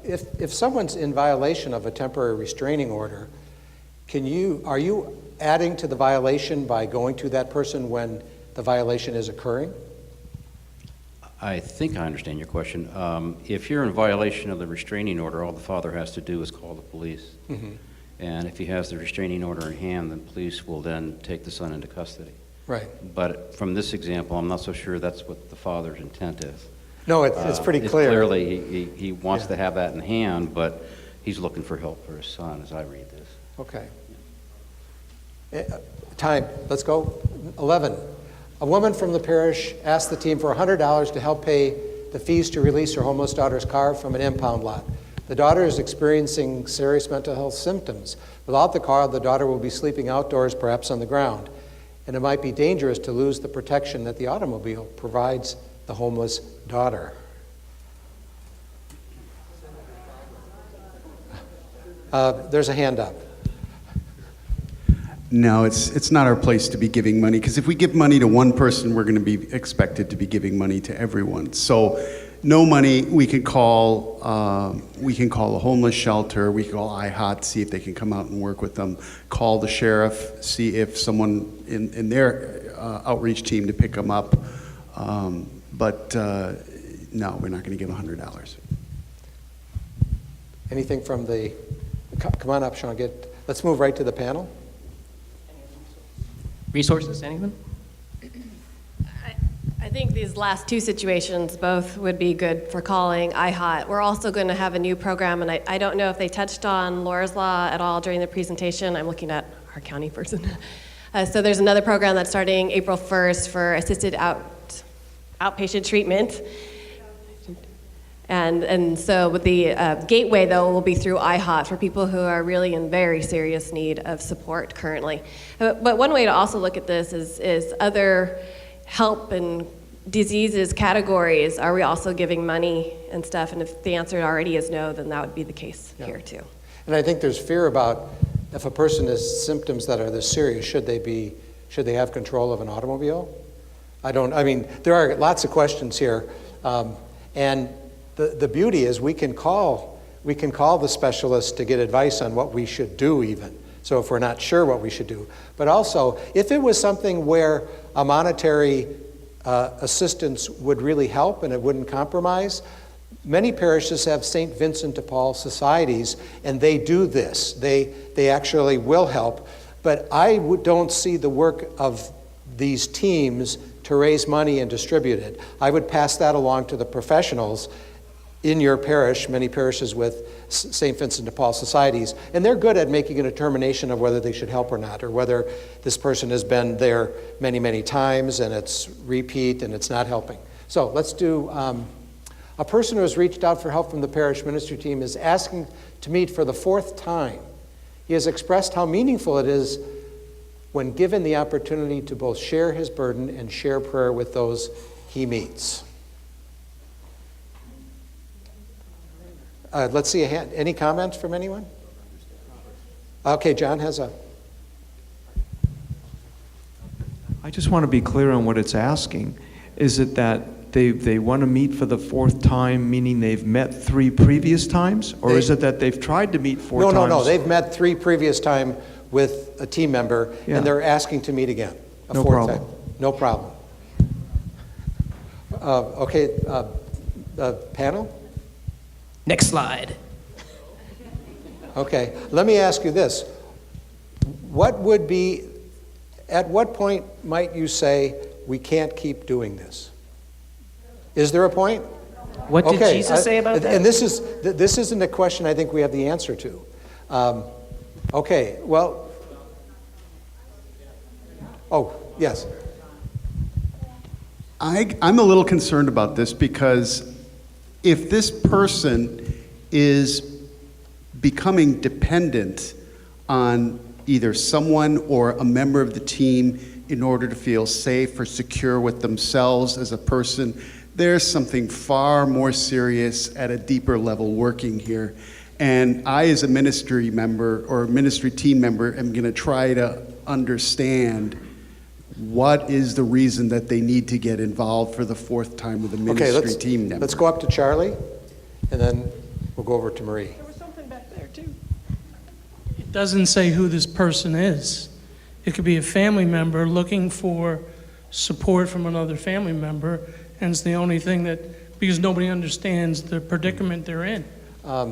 if someone's in violation of a temporary restraining order, are you adding to the violation by going to that person when the violation is occurring? I think I understand your question. If you're in violation of the restraining order, all the father has to do is call the police. Mm-hmm. And if he has the restraining order in hand, then police will then take the son into custody. Right. But from this example, I'm not so sure that's what the father's intent is. No, it's pretty clear. Clearly, he wants to have that in hand, but he's looking for help for his son, as I read this. Okay. Time. Let's go. 11. A woman from the parish asked the team for $100 to help pay the fees to release her homeless daughter's car from an impound lot. The daughter is experiencing serious mental health symptoms. Without the car, the daughter will be sleeping outdoors, perhaps on the ground. And it might be dangerous to lose the protection that the automobile provides the homeless daughter. There's a hand up. No, it's not our place to be giving money, because if we give money to one person, we're going to be expected to be giving money to everyone. So no money. We can call a homeless shelter. We can call IHOT, see if they can come out and work with them. Call the sheriff, see if someone in their outreach team to pick them up. But no, we're not going to give $100. Anything from the? Come on up, Sean. Let's move right to the panel. Resources, anyone? I think these last two situations both would be good for calling IHOT. We're also going to have a new program, and I don't know if they touched on Laura's Law at all during the presentation. I'm looking at our county person. So there's another program that's starting April 1st for assisted outpatient treatment. And so with the gateway, though, will be through IHOT for people who are really in very serious need of support currently. But one way to also look at this is other help and diseases categories. Are we also giving money and stuff? And if the answer already is no, then that would be the case here too. And I think there's fear about if a person has symptoms that are this serious, should they have control of an automobile? I mean, there are lots of questions here, and the beauty is we can call the specialist to get advice on what we should do even. So if we're not sure what we should do. But also, if it was something where a monetary assistance would really help and it wouldn't compromise, many parishes have St. Vincent de Paul societies, and they do this. They actually will help. But I don't see the work of these teams to raise money and distribute it. I would pass that along to the professionals in your parish, many parishes with St. Vincent de Paul societies, and they're good at making a determination of whether they should help or not, or whether this person has been there many, many times and it's repeat and it's not helping. So let's do, a person who has reached out for help from the parish ministry team is asking to meet for the 4th time. He has expressed how meaningful it is when given the opportunity to both share his burden and share prayer with those he meets. Let's see a hand. Any comments from anyone? Okay, John has a. I just want to be clear on what it's asking. Is it that they want to meet for the 4th time, meaning they've met 3 previous times? Or is it that they've tried to meet 4 times? No. They've met 3 previous time with a team member, and they're asking to meet again. No problem. No problem. Okay, panel? Next slide. Okay, let me ask you this. At what point might you say, we can't keep doing this? Is there a point? What did Jesus say about that? And this isn't a question I think we have the answer to. Okay, well, yes. I'm a little concerned about this, because if this person is becoming dependent on either someone or a member of the team in order to feel safe or secure with themselves as a person, there's something far more serious at a deeper level working here. And I, as a ministry member or ministry team member, am going to try to understand what is the reason that they need to get involved for the fourth time with a Okay, ministry team member? let's go up to Charlie, and then we'll go over to Marie. There was something back there, too. It doesn't say who this person is. It could be a family member looking for support from another family member, and it's the only thing that, because nobody understands the predicament they're in. I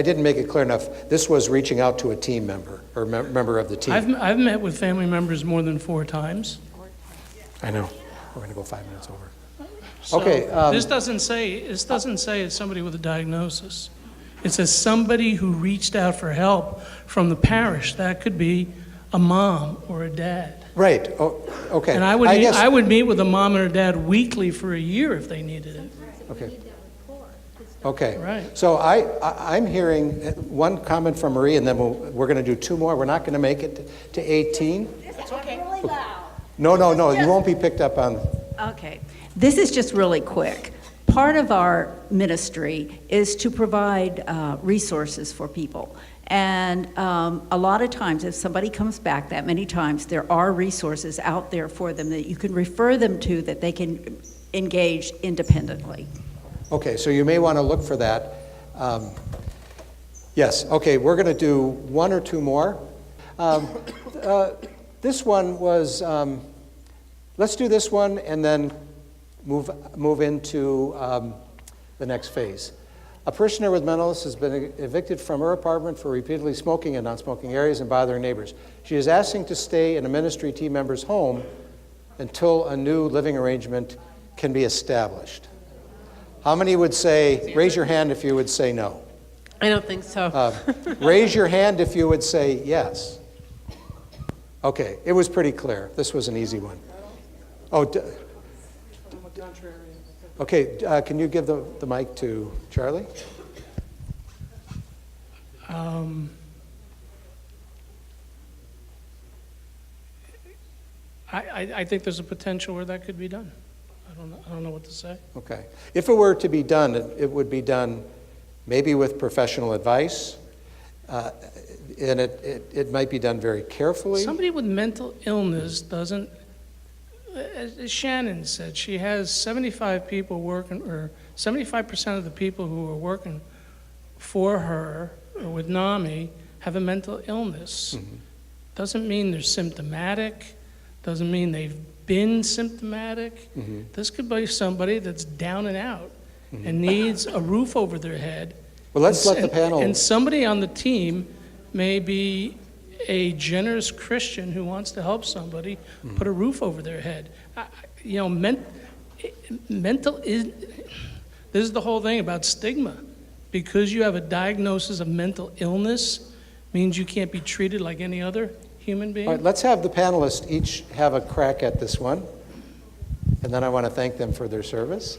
didn't make it clear enough. This was reaching out to a team member, or member of the team. I've met with family members more than 4 times. I know. We're going to go 5 minutes over. So Okay. This doesn't say it's somebody with a diagnosis. It says somebody who reached out for help from the parish. That could be a mom or a dad. Right. Oh, okay. And I would meet with a mom and a dad weekly for a year if they needed it. Okay. Okay. Right. So I'm hearing one comment from Marie, and then we're going to do 2 more. We're not going to make it to 18. It's really loud. No. You won't be picked up on. Okay. This is just really quick. Part of our ministry is to provide resources for people. And a lot of times, if somebody comes back that many times, there are resources out there for them that you can refer them to that they can engage independently. Okay, so you may want to look for that. Yes, okay, we're going to do 1 or 2 more. This one was, let's do this one and then move into the next phase. A parishioner with mental illness has been evicted from her apartment for repeatedly smoking in non-smoking areas and bothering neighbors. She is asking to stay in a ministry team member's home until a new living arrangement can be established. How many would say, raise your hand if you would say no? I don't think so. Raise your hand if you would say yes. Okay, it was pretty clear. This was an easy one. Oh, okay, can you give the mic to Charlie? I think there's a potential where that could be done. I don't know what to say. Okay. If it were to be done, it would be done maybe with professional advice, and it might be done very carefully. Somebody with mental illness doesn't, as Shannon said, she has 75 people working, or 75% of the people who are working for her or with NAMI have a mental illness. Mm-hmm. Doesn't mean they're symptomatic, doesn't mean they've been symptomatic. Mm-hmm. This could be somebody that's down and out and needs a roof over their head. Well, let's let the panel. And somebody on the team may be a generous Christian who wants to help somebody put a roof over their head. Mental is. This is the whole thing about stigma. Because you have a diagnosis of mental illness means you can't be treated like any other human being. All right, let's have the panelists each have a crack at this one, and then I want to thank them for their service.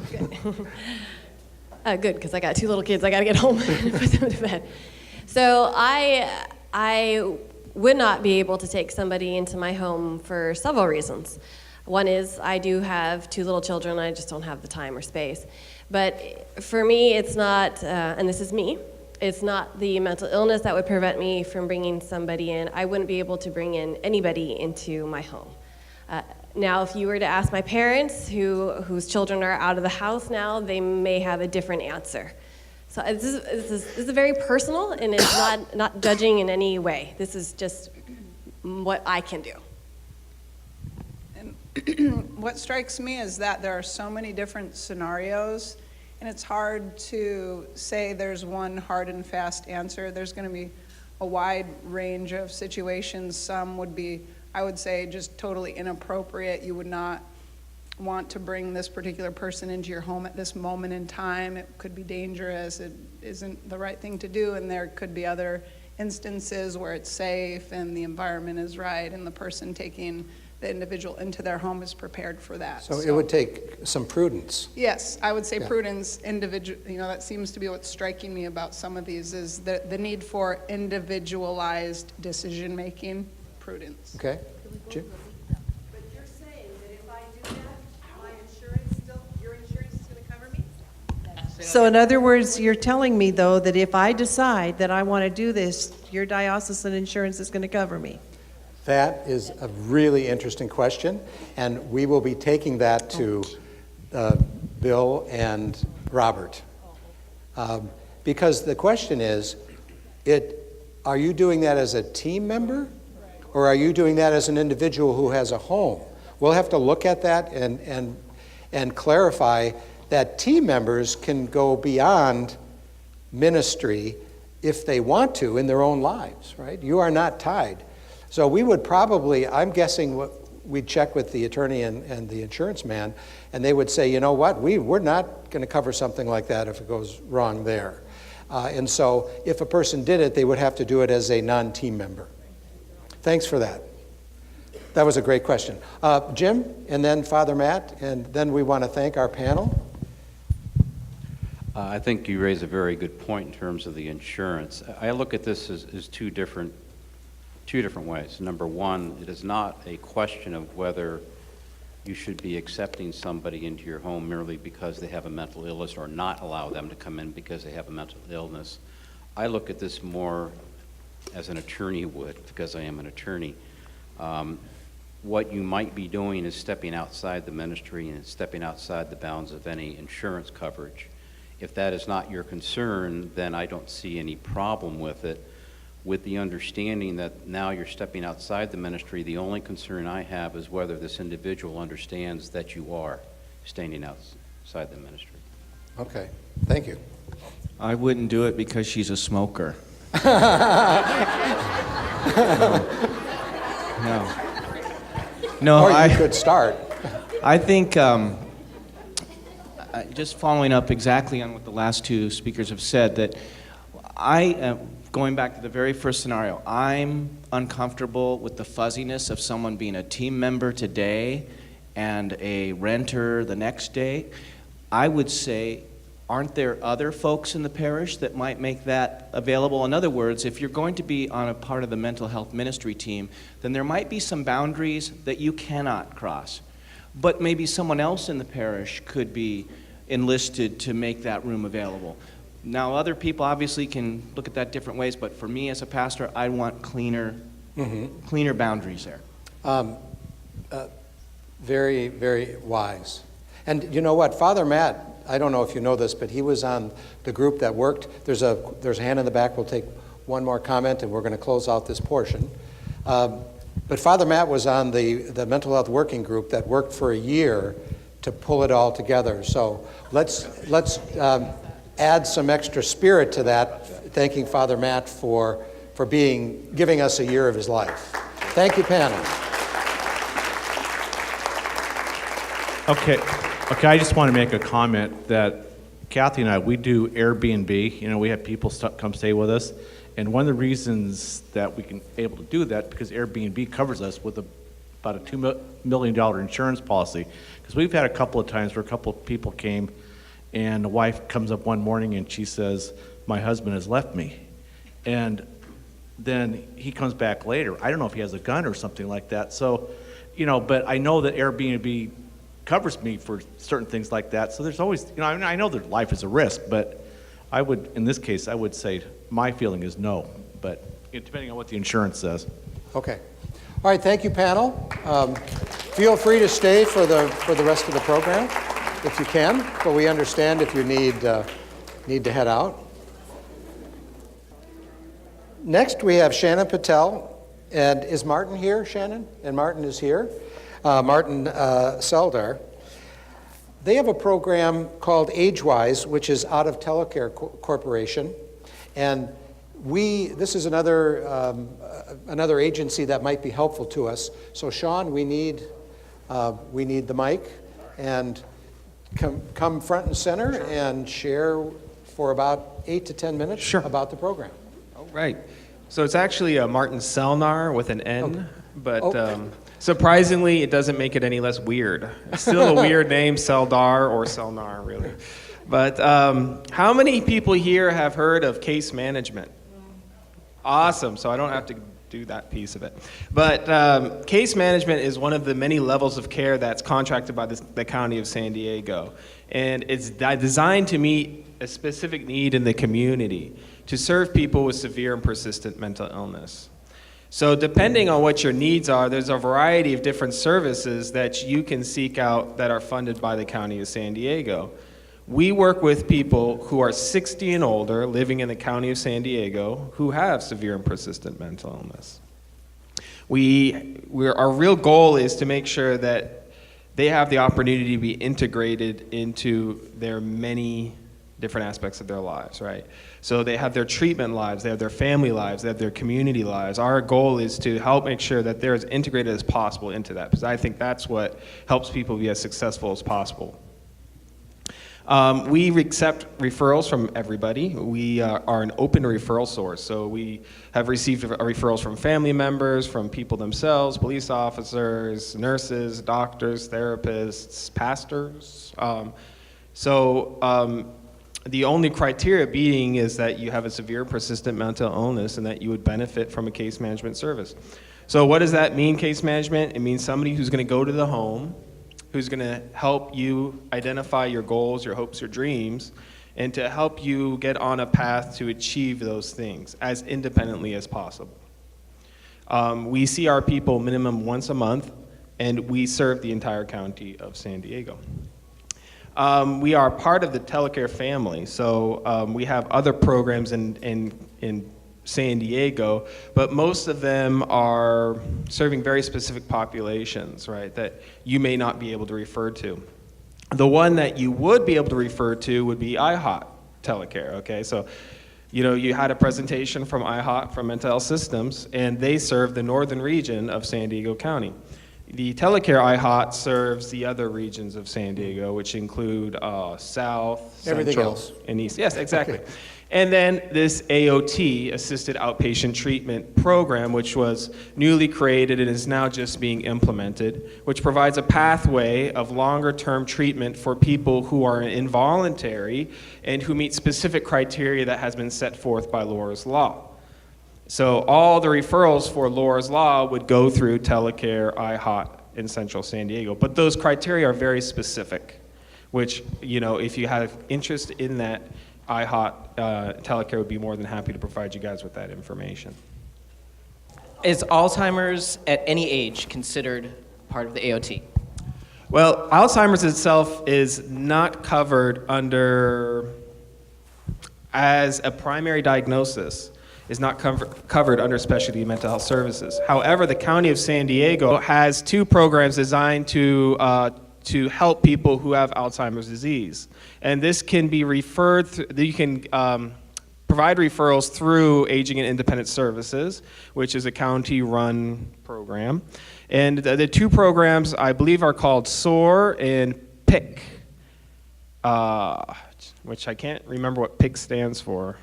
Good, because I got 2 little kids. I got to get home and put them to bed. So I would not be able to take somebody into my home for several reasons. One is I do have 2 little children. I just don't have the time or space. But for me, it's not, and this is me, it's not the mental illness that would prevent me from bringing somebody in. I wouldn't be able to bring in anybody into my home. Now, if you were to ask my parents whose children are out of the house now, they may have a different answer. So this is very personal, and it's not judging in any way. This is just what I can do. And what strikes me is that there are so many different scenarios, and it's hard to say there's one hard and fast answer. There's going to be a wide range of situations. Some would be, I would say, just totally inappropriate. You would not want to bring this particular person into your home at this moment in time. It could be dangerous. It isn't the right thing to do. And there could be other instances where it's safe and the environment is right and the person taking the individual into their home is prepared for that. So it would take some prudence. Yes, I would say Yeah. prudence, that seems to be what's striking me about some of these is the need for individualized decision-making, prudence. Okay. Jim? But you're saying that if I do that, your insurance is going to cover me? So in other words, you're telling me, though, that if I decide that I want to do this, your diocesan insurance is going to cover me? That is a really interesting question, and we will be taking that to Bill and Robert. Because the question is, are you doing that as a team member, or are you doing that as an individual who has a home? We'll have to look at that and clarify that team members can go beyond ministry if they want to in their own lives, right? You are not tied. So we would probably, I'm guessing we'd check with the attorney and the insurance man, and they would say, you know what, we're not going to cover something like that if it goes wrong there. And so if a person did it, they would have to do it as a non-team member. Thanks for that. That was a great question. Jim, and then Father Matt, and then we want to thank our panel. I think you raise a very good point in terms of the insurance. I look at this as two different ways. Number one, it is not a question of whether you should be accepting somebody into your home merely because they have a mental illness or not allow them to come in because they have a mental illness. I look at this more as an attorney would, because I am an attorney. What you might be doing is stepping outside the ministry and stepping outside the bounds of any insurance coverage. If that is not your concern, then I don't see any problem with it. With the understanding that now you're stepping outside the ministry, the only concern I have is whether this individual understands that you are standing outside the ministry. Okay, thank you. I wouldn't do it because she's a smoker. No, or you could start. I think just following up exactly on what the last two speakers have said, that going back to the very first scenario, I'm uncomfortable with the fuzziness of someone being a team member today and a renter the next day. I would say, aren't there other folks in the parish that might make that available? In other words, if you're going to be on a part of the mental health ministry team, then there might be some boundaries that you cannot cross. But maybe someone else in the parish could be enlisted to make that room available. Now, other people obviously can look at that different ways, but for me as a pastor, I want cleaner boundaries there. Very, very wise. And you know what, Father Matt, I don't know if you know this, but he was on the group that worked. There's a hand in the back. We'll take one more comment, and we're going to close out this portion. But Father Matt was on the mental health working group that worked for a year to pull it all together. So let's add some extra spirit to that, thanking Father Matt for giving us a year of his life. Thank you, panel. Okay, I just want to make a comment that Kathy and I, we do Airbnb. You know, we have people come stay with us. And one of the reasons that we can able to do that, because Airbnb covers us with about a $2 million insurance policy. Because we've had a couple of times where a couple of people came and the wife comes up one morning and she says, my husband has left me. And then he comes back later. I don't know if he has a gun or something like that. So, you know, but I know that Airbnb covers me for certain things like that. So there's always, you know, I know that life is a risk, but I would, in this case, I would say my feeling is no, but depending on what the insurance says. Okay. All right, thank you, panel. Feel free to stay for the rest of the program if you can, but we understand if you need to head out. Next, we have Shannon Patel. And is Martin here, Shannon? And Martin is here. Martin Seldar. They have a program called AgeWise, which is out of Telecare Corporation. And this is another agency that might be helpful to us. So Sean, we need the mic, and come front and center and share for about 8 to 10 minutes about the program. All right. So it's actually Martin Selnar with an N, but surprisingly, it doesn't make it any less weird. It's still a weird name, Seldar or Selnar, really. But how many people here have heard of case management? Awesome. So I don't have to do that piece of it. But case management is one of the many levels of care that's contracted by the County of San Diego. And it's designed to meet a specific need in the community to serve people with severe and persistent mental illness. So depending on what your needs are, there's a variety of different services that you can seek out that are funded by the County of San Diego. We work with people who are 60 and older living in the County of San Diego who have severe and persistent mental illness. Our real goal is to make sure that they have the opportunity to be integrated into their many different aspects of their lives, right? So they have their treatment lives, they have their family lives, they have their community lives. Our goal is to help make sure that they're as integrated as possible into that, because I think that's what helps people be as successful as possible. We accept referrals from everybody. We are an open referral source, so we have received referrals from family members, from people themselves, police officers, nurses, doctors, therapists, pastors. The only criteria being is that you have a severe persistent mental illness and that you would benefit from a case management service. So what does that mean, case management? It means somebody who's going to go to the home, who's going to help you identify your goals, your hopes, your dreams, and to help you get on a path to achieve those things as independently as possible. We see our people minimum once a month, and we serve the entire county of San Diego. We are part of the Telecare family, so we have other programs in San Diego, but most of them are serving very specific populations, right, that you may not be able to refer to. The one that you would be able to refer to would be IHOT Telecare, okay? So, you had a presentation from IHOT, from Mental Health Systems, and they serve the northern region of San Diego County. The Telecare IHOT serves the other regions of San Diego, which include South, Everything Central, else. and East. Yes, exactly. Okay. And then this AOT, Assisted Outpatient Treatment Program, which was newly created and is now just being implemented, which provides a pathway of longer-term treatment for people who are involuntary and who meet specific criteria that has been set forth by Laura's Law. So all the referrals for Laura's Law would go through Telecare, IHOT in Central San Diego. But those criteria are very specific, which, if you have interest in that, IHOT, Telecare would be more than happy to provide you guys with that information. Is Alzheimer's at any age considered part of the AOT? Well, Alzheimer's itself is not covered as a primary diagnosis, is not covered under specialty mental health services. However, the County of San Diego has two programs designed to help people who have Alzheimer's disease. And this can be referred, you can provide referrals through Aging and Independent Services, which is a county-run program. And the two programs, I believe, are called SOAR and PIC, which I can't remember what PIC stands for.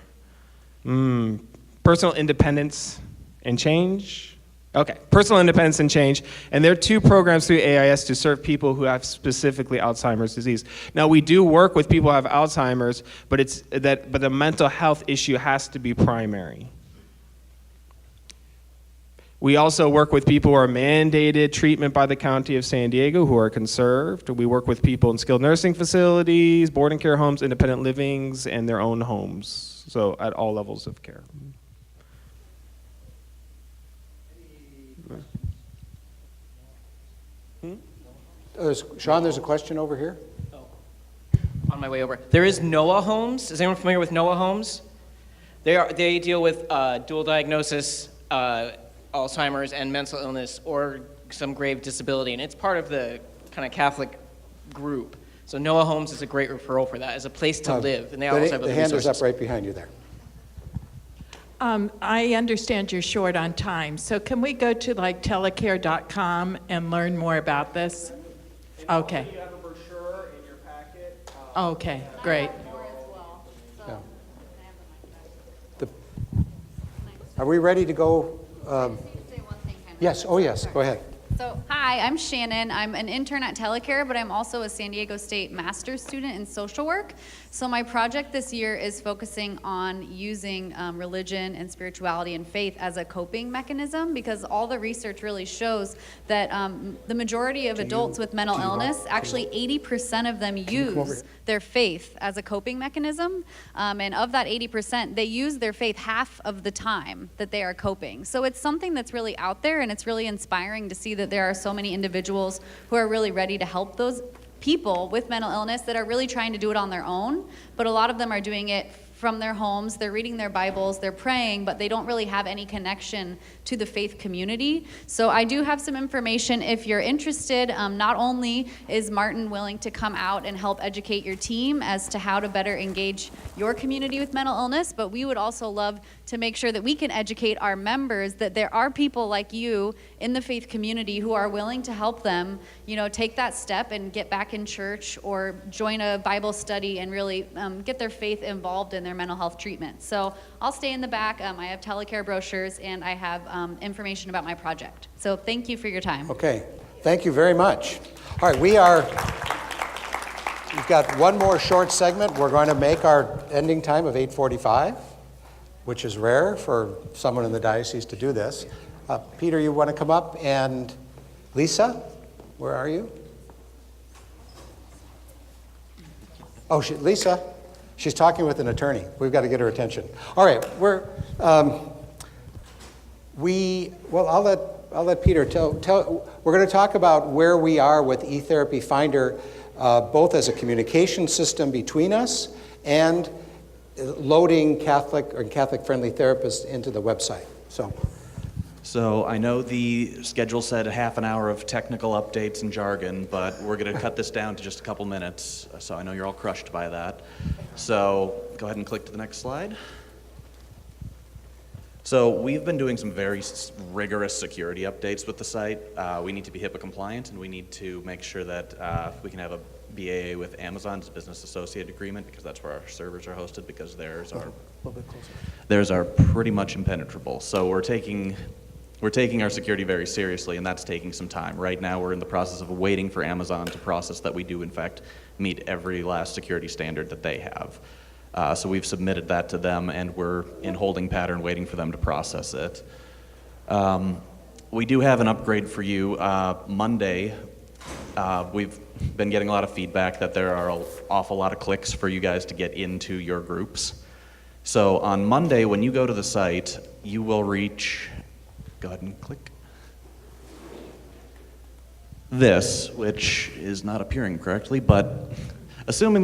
Personal Independence and Change? Okay, Personal Independence and Change, and there are two programs through AIS to serve people who have specifically Alzheimer's disease. Now, we do work with people who have Alzheimer's, but the mental health issue has to be primary. We also work with people who are mandated treatment by the County of San Diego who are conserved. We work with people in skilled nursing facilities, boarding care homes, independent livings, and their own homes, so at all levels of care. Sean, there's a question over here. On my way over. There is NOAA Homes. Is anyone familiar with NOAA Homes? They deal with dual diagnosis, Alzheimer's, and mental illness, or some grave disability, and it's part of the kind of Catholic group. So NOAA Homes is a great referral for that, as a place to live, and they also have other The hand resources. is up right behind you there. I understand you're short on time, so can we go to telecare.com and learn more about this? Okay. You have a brochure in your packet. Okay, great. Are we ready to go? Yes, oh yes, go ahead. So, hi, I'm Shannon. I'm an intern at Telecare, but I'm also a San Diego State master's student in social work. So my project this year is focusing on using religion and spirituality and faith as a coping mechanism, because all the research really shows that the majority of adults with mental illness, actually 80% of them use their faith as a coping mechanism. And of that 80%, they use their faith half of the time that they are coping. So it's something that's really out there, and it's really inspiring to see that there are so many individuals who are really ready to help those people with mental illness that are really trying to do it on their own, but a lot of them are doing it from their homes. They're reading their Bibles, they're praying, but they don't really have any connection to the faith community. So I do have some information if you're interested. Not only is Martin willing to come out and help educate your team as to how to better engage your community with mental illness, but we would also love to make sure that we can educate our members that there are people like you in the faith community who are willing to help them, take that step and get back in church or join a Bible study and really get their faith involved in their mental health treatment. So I'll stay in the back. I have telecare brochures and I have information about my project. So thank you for your time. Okay, thank you very much. All right, we've got one more short segment. We're going to make our ending time of 8:45, which is rare for someone in the diocese to do this. Peter, you want to come up? And Lisa, where are you? Oh, Lisa, she's talking with an attorney. We've got to get her attention. All right, I'll let Peter tell. We're going to talk about where we are with eTherapy Finder, both as a communication system between us and loading Catholic or Catholic-friendly therapists into the website. So I know the schedule said a half an hour of technical updates and jargon, but we're going to cut this down to just a couple minutes. So I know you're all crushed by that. So go ahead and click to the next slide. So we've been doing some very rigorous security updates with the site. We need to be HIPAA compliant, and we need to make sure that we can have a BAA with Amazon's business associate agreement, because that's where our servers are hosted, because theirs are pretty much impenetrable. So we're taking our security very seriously, and that's taking some time. Right now we're in the process of waiting for Amazon to process that we do in fact meet every last security standard that they have. So we've submitted that to them, and we're in holding pattern waiting for them to process it. We do have an upgrade for you. Monday, we've been getting a lot of feedback that there are an awful lot of clicks for you guys to get into your groups. So on Monday, when you go to the site, you will reach, go ahead and click, this, which is not appearing correctly, but assume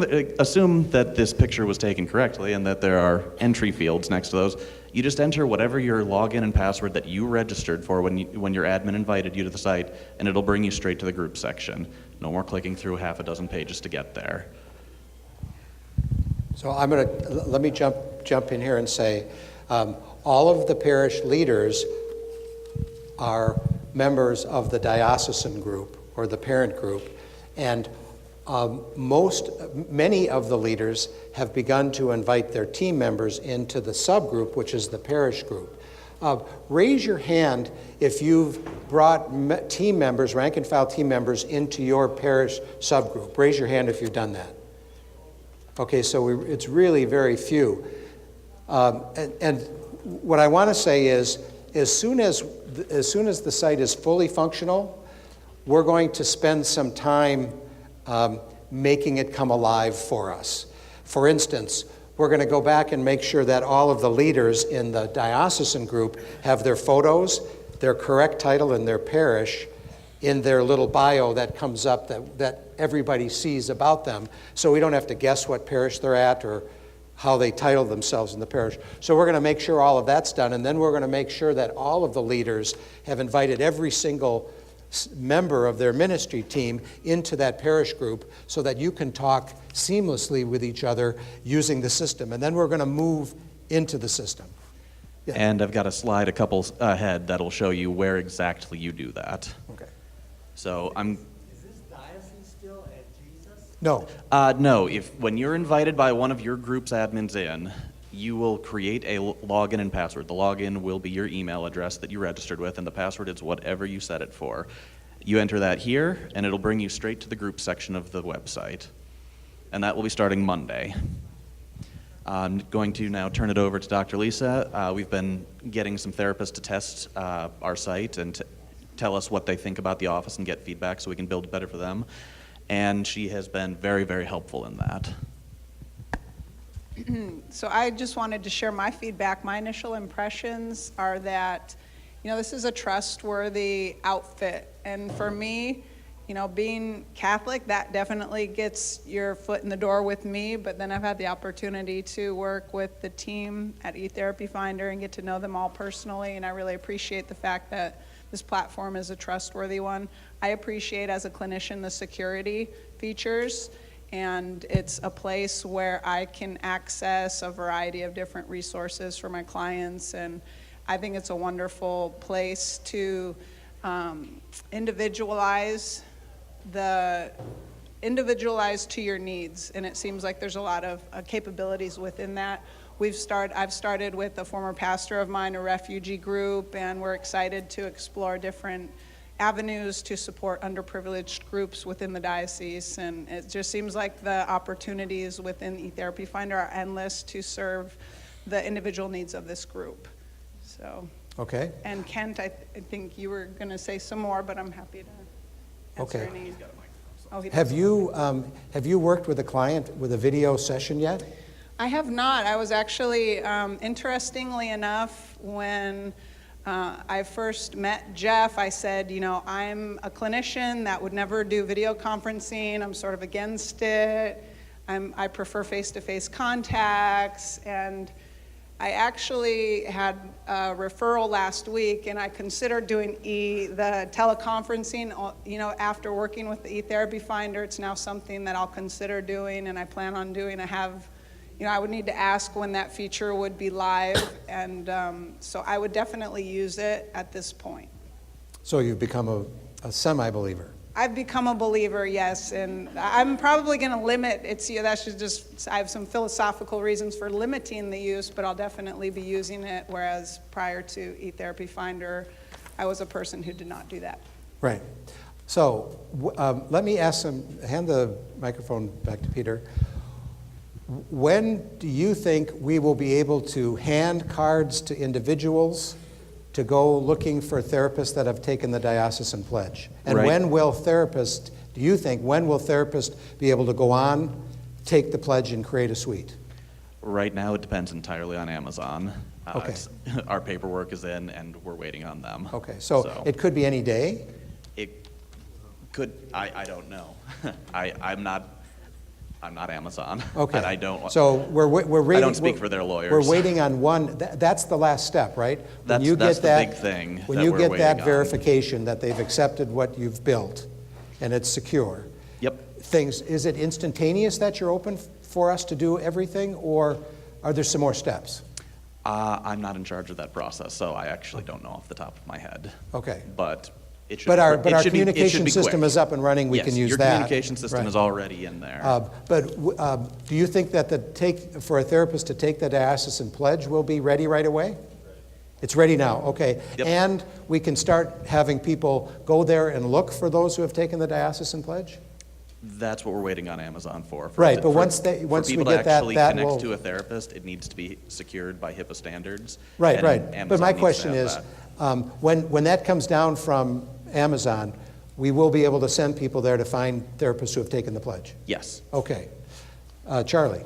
that this picture was taken correctly and that there are entry fields next to those, you just enter whatever your login and password that you registered for when your admin invited you to the site, and it'll bring you straight to the group section. No more clicking through half a dozen pages to get there. So let me jump in here and say, all of the parish leaders are members of the diocesan group or the parent group, and many of the leaders have begun to invite their team members into the subgroup, which is the parish group. Raise your hand if you've brought team members, rank and file team members, into your parish subgroup. Raise your hand if you've done that. Okay, so it's really very few. And what I want to say is, as soon as the site is fully functional, we're going to spend some time making it come alive for us. For instance, we're going to go back and make sure that all of the leaders in the diocesan group have their photos, their correct title in their parish, in their little bio that comes up that everybody sees about them, so we don't have to guess what parish they're at or how they title themselves in the parish. So we're going to make sure all of that's done, and then we're going to make sure that all of the leaders have invited every single member of their ministry team into that parish group so that you can talk seamlessly with each other using the system. And then we're going to move into the system. Yeah. And I've got a slide a couple ahead that'll show you where exactly you do that. Okay. So Is this diocese still at Jesus? No. No. When you're invited by one of your group's admins in, you will create a login and password. The login will be your email address that you registered with, and the password is whatever you set it for. You enter that here, and it'll bring you straight to the group section of the website. And that will be starting Monday. I'm going to now turn it over to Dr. Lisa. We've been getting some therapists to test our site and to tell us what they think about the office and get feedback so we can build better for them. and she has been very, very helpful in that. So I just wanted to share my feedback. My initial impressions are that, this is a trustworthy outfit. And for me, being Catholic, that definitely gets your foot in the door with me. But then I've had the opportunity to work with the team at eTherapy Finder and get to know them all personally. And I really appreciate the fact that this platform is a trustworthy one. I appreciate, as a clinician, the security features. And it's a place where I can access a variety of different resources for my clients. And I think it's a wonderful place to individualize to your needs. And it seems like there's a lot of capabilities within that. I've started with a former pastor of mine, a refugee group, and we're excited to explore different avenues to support underprivileged groups within the diocese. And it just seems like the opportunities within eTherapy Finder are endless to serve the individual needs of this group. So. Okay. And Kent, I think you were going to say some more, but I'm happy to answer Okay. any. Oh, he does. Have you worked with a client with a video session yet? I have not. I was actually, interestingly enough, when I first met Jeff, I said, I'm a clinician that would never do video conferencing. I'm sort of against it. I prefer face-to-face contacts. And I actually had a referral last week, and I considered doing the teleconferencing. After working with the eTherapy Finder, it's now something that I'll consider doing, and I plan on doing. I would need to ask when that feature would be live, and so I would definitely use it at this point. So you've become a semi-believer. I've become a believer, yes, and I'm probably going to limit I have some philosophical reasons for limiting the use, but I'll definitely be using it, whereas prior to eTherapy Finder, I was a person who did not do that. Right. So let me hand the microphone back to Peter. When do you think we will be able to hand cards to individuals to go looking for therapists that have taken the diocesan pledge? And Right. when will therapists be able to go on, take the pledge, and create a suite? Right now, it depends entirely on Amazon. Okay. Our paperwork is in, and we're waiting on them. Okay, so it could be any day? It could, I don't know. I'm not Amazon. Okay. And I don't. So we're waiting. I don't speak for their lawyers. We're waiting on one. That's the last step, right? That's the big thing When that you we're get waiting that on. verification that they've accepted what you've built, and it's secure. Yep. Is it instantaneous that you're open for us to do everything, or are there some more steps? I'm not in charge of that process, so I actually don't know off the top of my head. Okay. But it should. But our it should be- it communication should be system quick. is up and running. We Yes, can use your that. communication system Right. is already in there. Do you think that for a therapist to take the diocesan pledge will be ready right away? It's ready now, okay. Yep. And we can start having people go there and look for those who have taken the diocesan pledge? That's what we're waiting on Amazon for. Right, but once for we people get to that, actually that connect will... to a therapist, it needs to be secured by HIPAA standards. Right, and right. Amazon But my needs to question have is, that. when that comes down from Amazon, we will be able to send people there to find therapists who have taken the pledge? Yes. Okay. Charlie?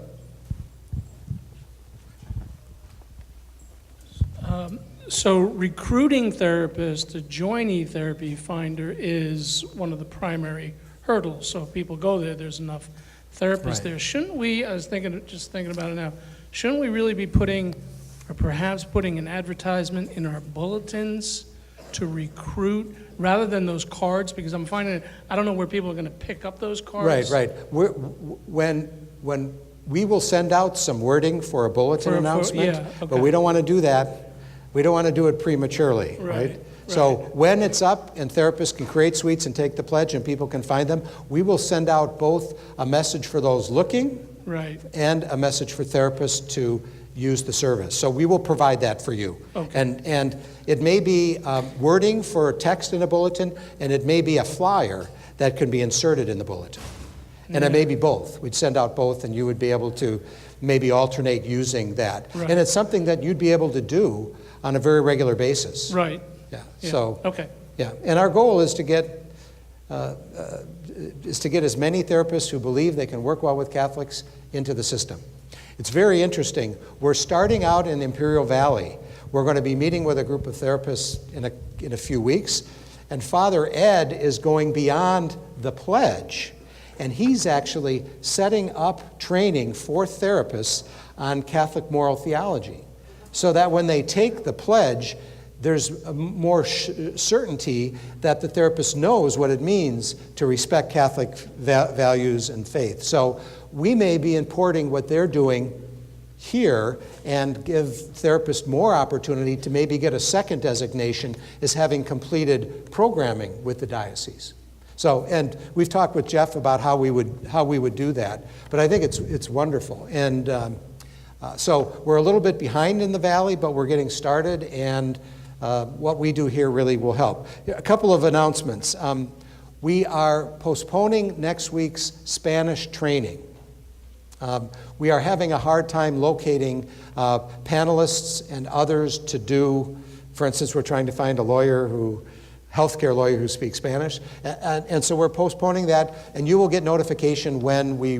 So recruiting therapists to join eTherapy Finder is one of the primary hurdles. So if people go there, there's enough therapists Right. there. Shouldn't we, just thinking about it now, shouldn't we really be perhaps putting an advertisement in our bulletins to recruit, rather than those cards? Because I'm finding, I don't know where people are going to pick up those cards. Right. When we will send out some wording for a bulletin announcement, yeah, but okay. we don't want to do that. We don't want to do it prematurely, right? So when it's up and therapists can create suites and take the pledge and people can find them, we will send out both a message for those looking Right. and a message for therapists to use the service. So we will provide that for you. Okay. And it may be wording for text in a bulletin, and it may be a flyer that can be inserted in the bulletin. And it may be both. We'd send out both, and you would be able to maybe alternate using that. Right. And it's something that you'd be able to do on a very regular basis. Right. Yeah. Yeah. So. Okay. Yeah. And our goal is to get is to get as many therapists who believe they can work well with Catholics into the system. It's very interesting. We're starting out in Imperial Valley. We're going to be meeting with a group of therapists in a few weeks, and Father Ed is going beyond the pledge, and he's actually setting up training for therapists on Catholic moral theology, so that when they take the pledge, there's more certainty that the therapist knows what it means to respect Catholic values and faith. So we may be importing what they're doing here and give therapists more opportunity to maybe get a second designation as having completed programming with the diocese. So, and we've talked with Jeff about how we would do that, but I think it's wonderful. And so we're a little bit behind in the Valley, but we're getting started, and what we do here really will help. A couple of announcements. We are postponing next week's Spanish training. We are having a hard time locating panelists and others to do, for instance, we're trying to find a healthcare lawyer who speaks Spanish, and so we're postponing that, and you will get notification when we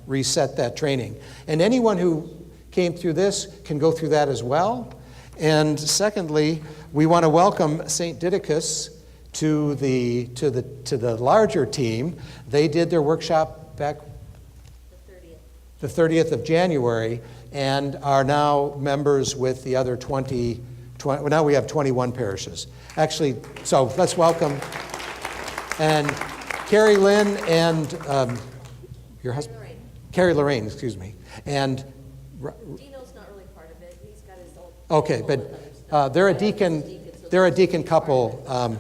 reset that training. And anyone who came through this can go through that as well. And secondly, we want to welcome St. Didacus to the larger team. They did their workshop back the 30th of January, and are now members with the other 20, now we have 21 parishes. Actually, so let's welcome, and Carrie Lynn and your husband? Carrie Lorraine, excuse me. And Dino's not really part of it. He's got his own. okay, but they're a deacon couple.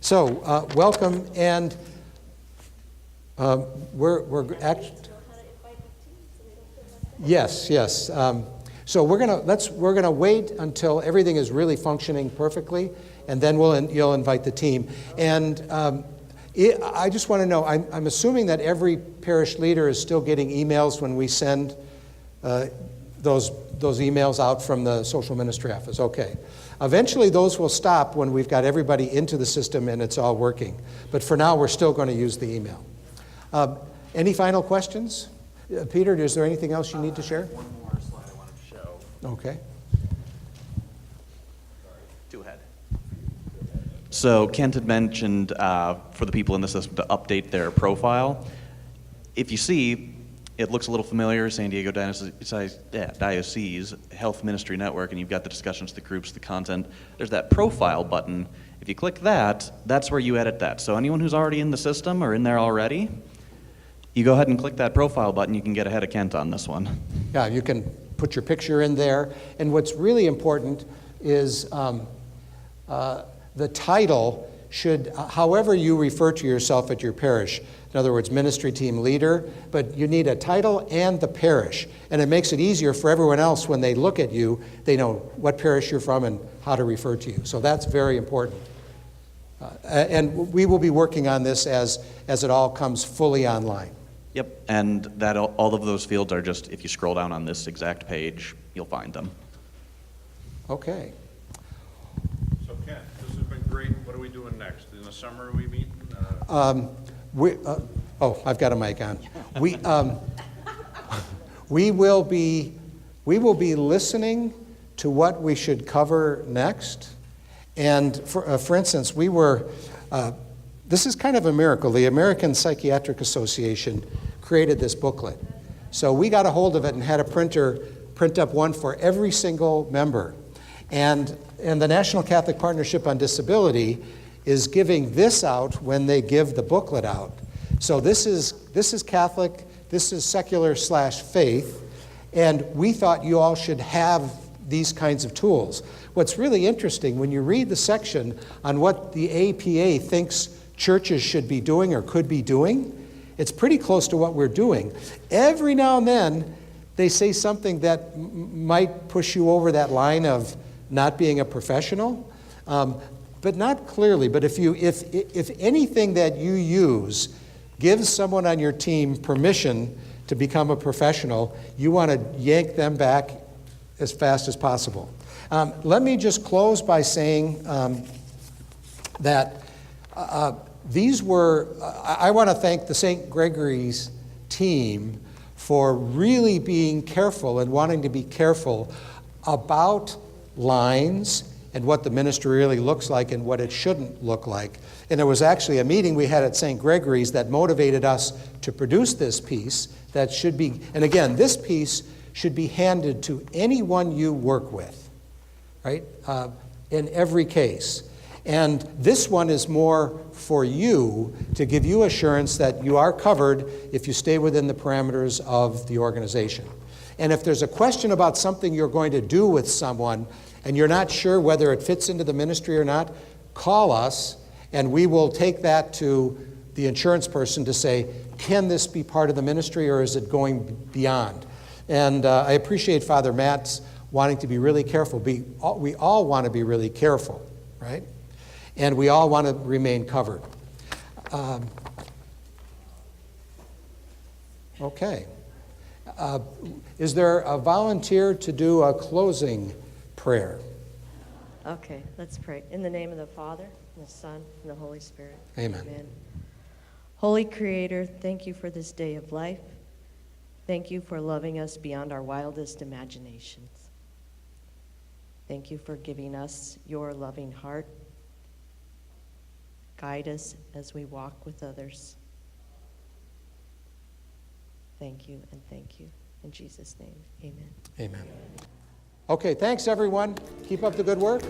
So welcome, and we're actually. Yes. So we're gonna wait until everything is really functioning perfectly, and then you'll invite the team. And I just want to know. I'm assuming that every parish leader is still getting emails when we send those emails out from the social ministry office. Okay. Eventually, those will stop when we've got everybody into the system and it's all working. But for now, we're still going to use the email. Any final questions? Peter, is there anything else you need to share? One more slide I wanted to show. Okay. Two ahead. So Kent had mentioned for the people in the system to update their profile. If you see, it looks a little familiar, San Diego Diocese Health Ministry Network, and you've got the discussions, the groups, the content. There's that profile button. If you click that, that's where you edit that. So anyone who's already in the system or in there already, you go ahead and click that profile button, you can get ahead of Kent on this one. Yeah, you can put your picture in there. And what's really important is the title should, however you refer to yourself at your parish, in other words, ministry team leader, but you need a title and the parish. And it makes it easier for everyone else when they look at you, they know what parish you're from and how to refer to you. So that's very important. And we will be working on this as it all comes fully online. Yep, and that all of those fields are just, if you scroll down on this exact page, you'll find them. Okay. So Ken, this has been great. What are we doing next? In the summer we meet? I've got a mic on. We will be listening to what we should cover next. And for instance, this is kind of a miracle. The American Psychiatric Association created this booklet. So we got a hold of it and had a printer print up one for every single member. And the National Catholic Partnership on Disability is giving this out when they give the booklet out. So this is Catholic, this is secular/faith, and we thought you all should have these kinds of tools. What's really interesting, when you read the section on what the APA thinks churches should be doing or could be doing, it's pretty close to what we're doing. Every now and then, they say something that might push you over that line of not being a professional, but not clearly. But if anything that you use gives someone on your team permission to become a professional, you want to yank them back as fast as possible. Let me just close by saying that These were, I want to thank the St. Gregory's team for really being careful and wanting to be careful about lines and what the ministry really looks like and what it shouldn't look like. And there was actually a meeting we had at St. Gregory's that motivated us to produce this piece that should be, and again, this piece should be handed to anyone you work with, right? In every case. And this one is more for you to give you assurance that you are covered if you stay within the parameters of the organization. And if there's a question about something you're going to do with someone and you're not sure whether it fits into the ministry or not, call us and we will take that to the insurance person to say, can this be part of the ministry or is it going beyond? And I appreciate Father Matt's wanting to be really careful. We all want to be really careful, right? And we all want to remain covered. Okay. Is there a volunteer to do a closing prayer? Okay, let's pray. In the name of the Father, and the Son, and the Holy Spirit. Amen. Amen. Holy Creator, thank you for this day of life. Thank you for loving us beyond our wildest imaginations. Thank you for giving us your loving heart. Guide us as we walk with others. Thank you and thank you. In Jesus' name, amen. Amen. Okay, thanks everyone. Keep up the good work.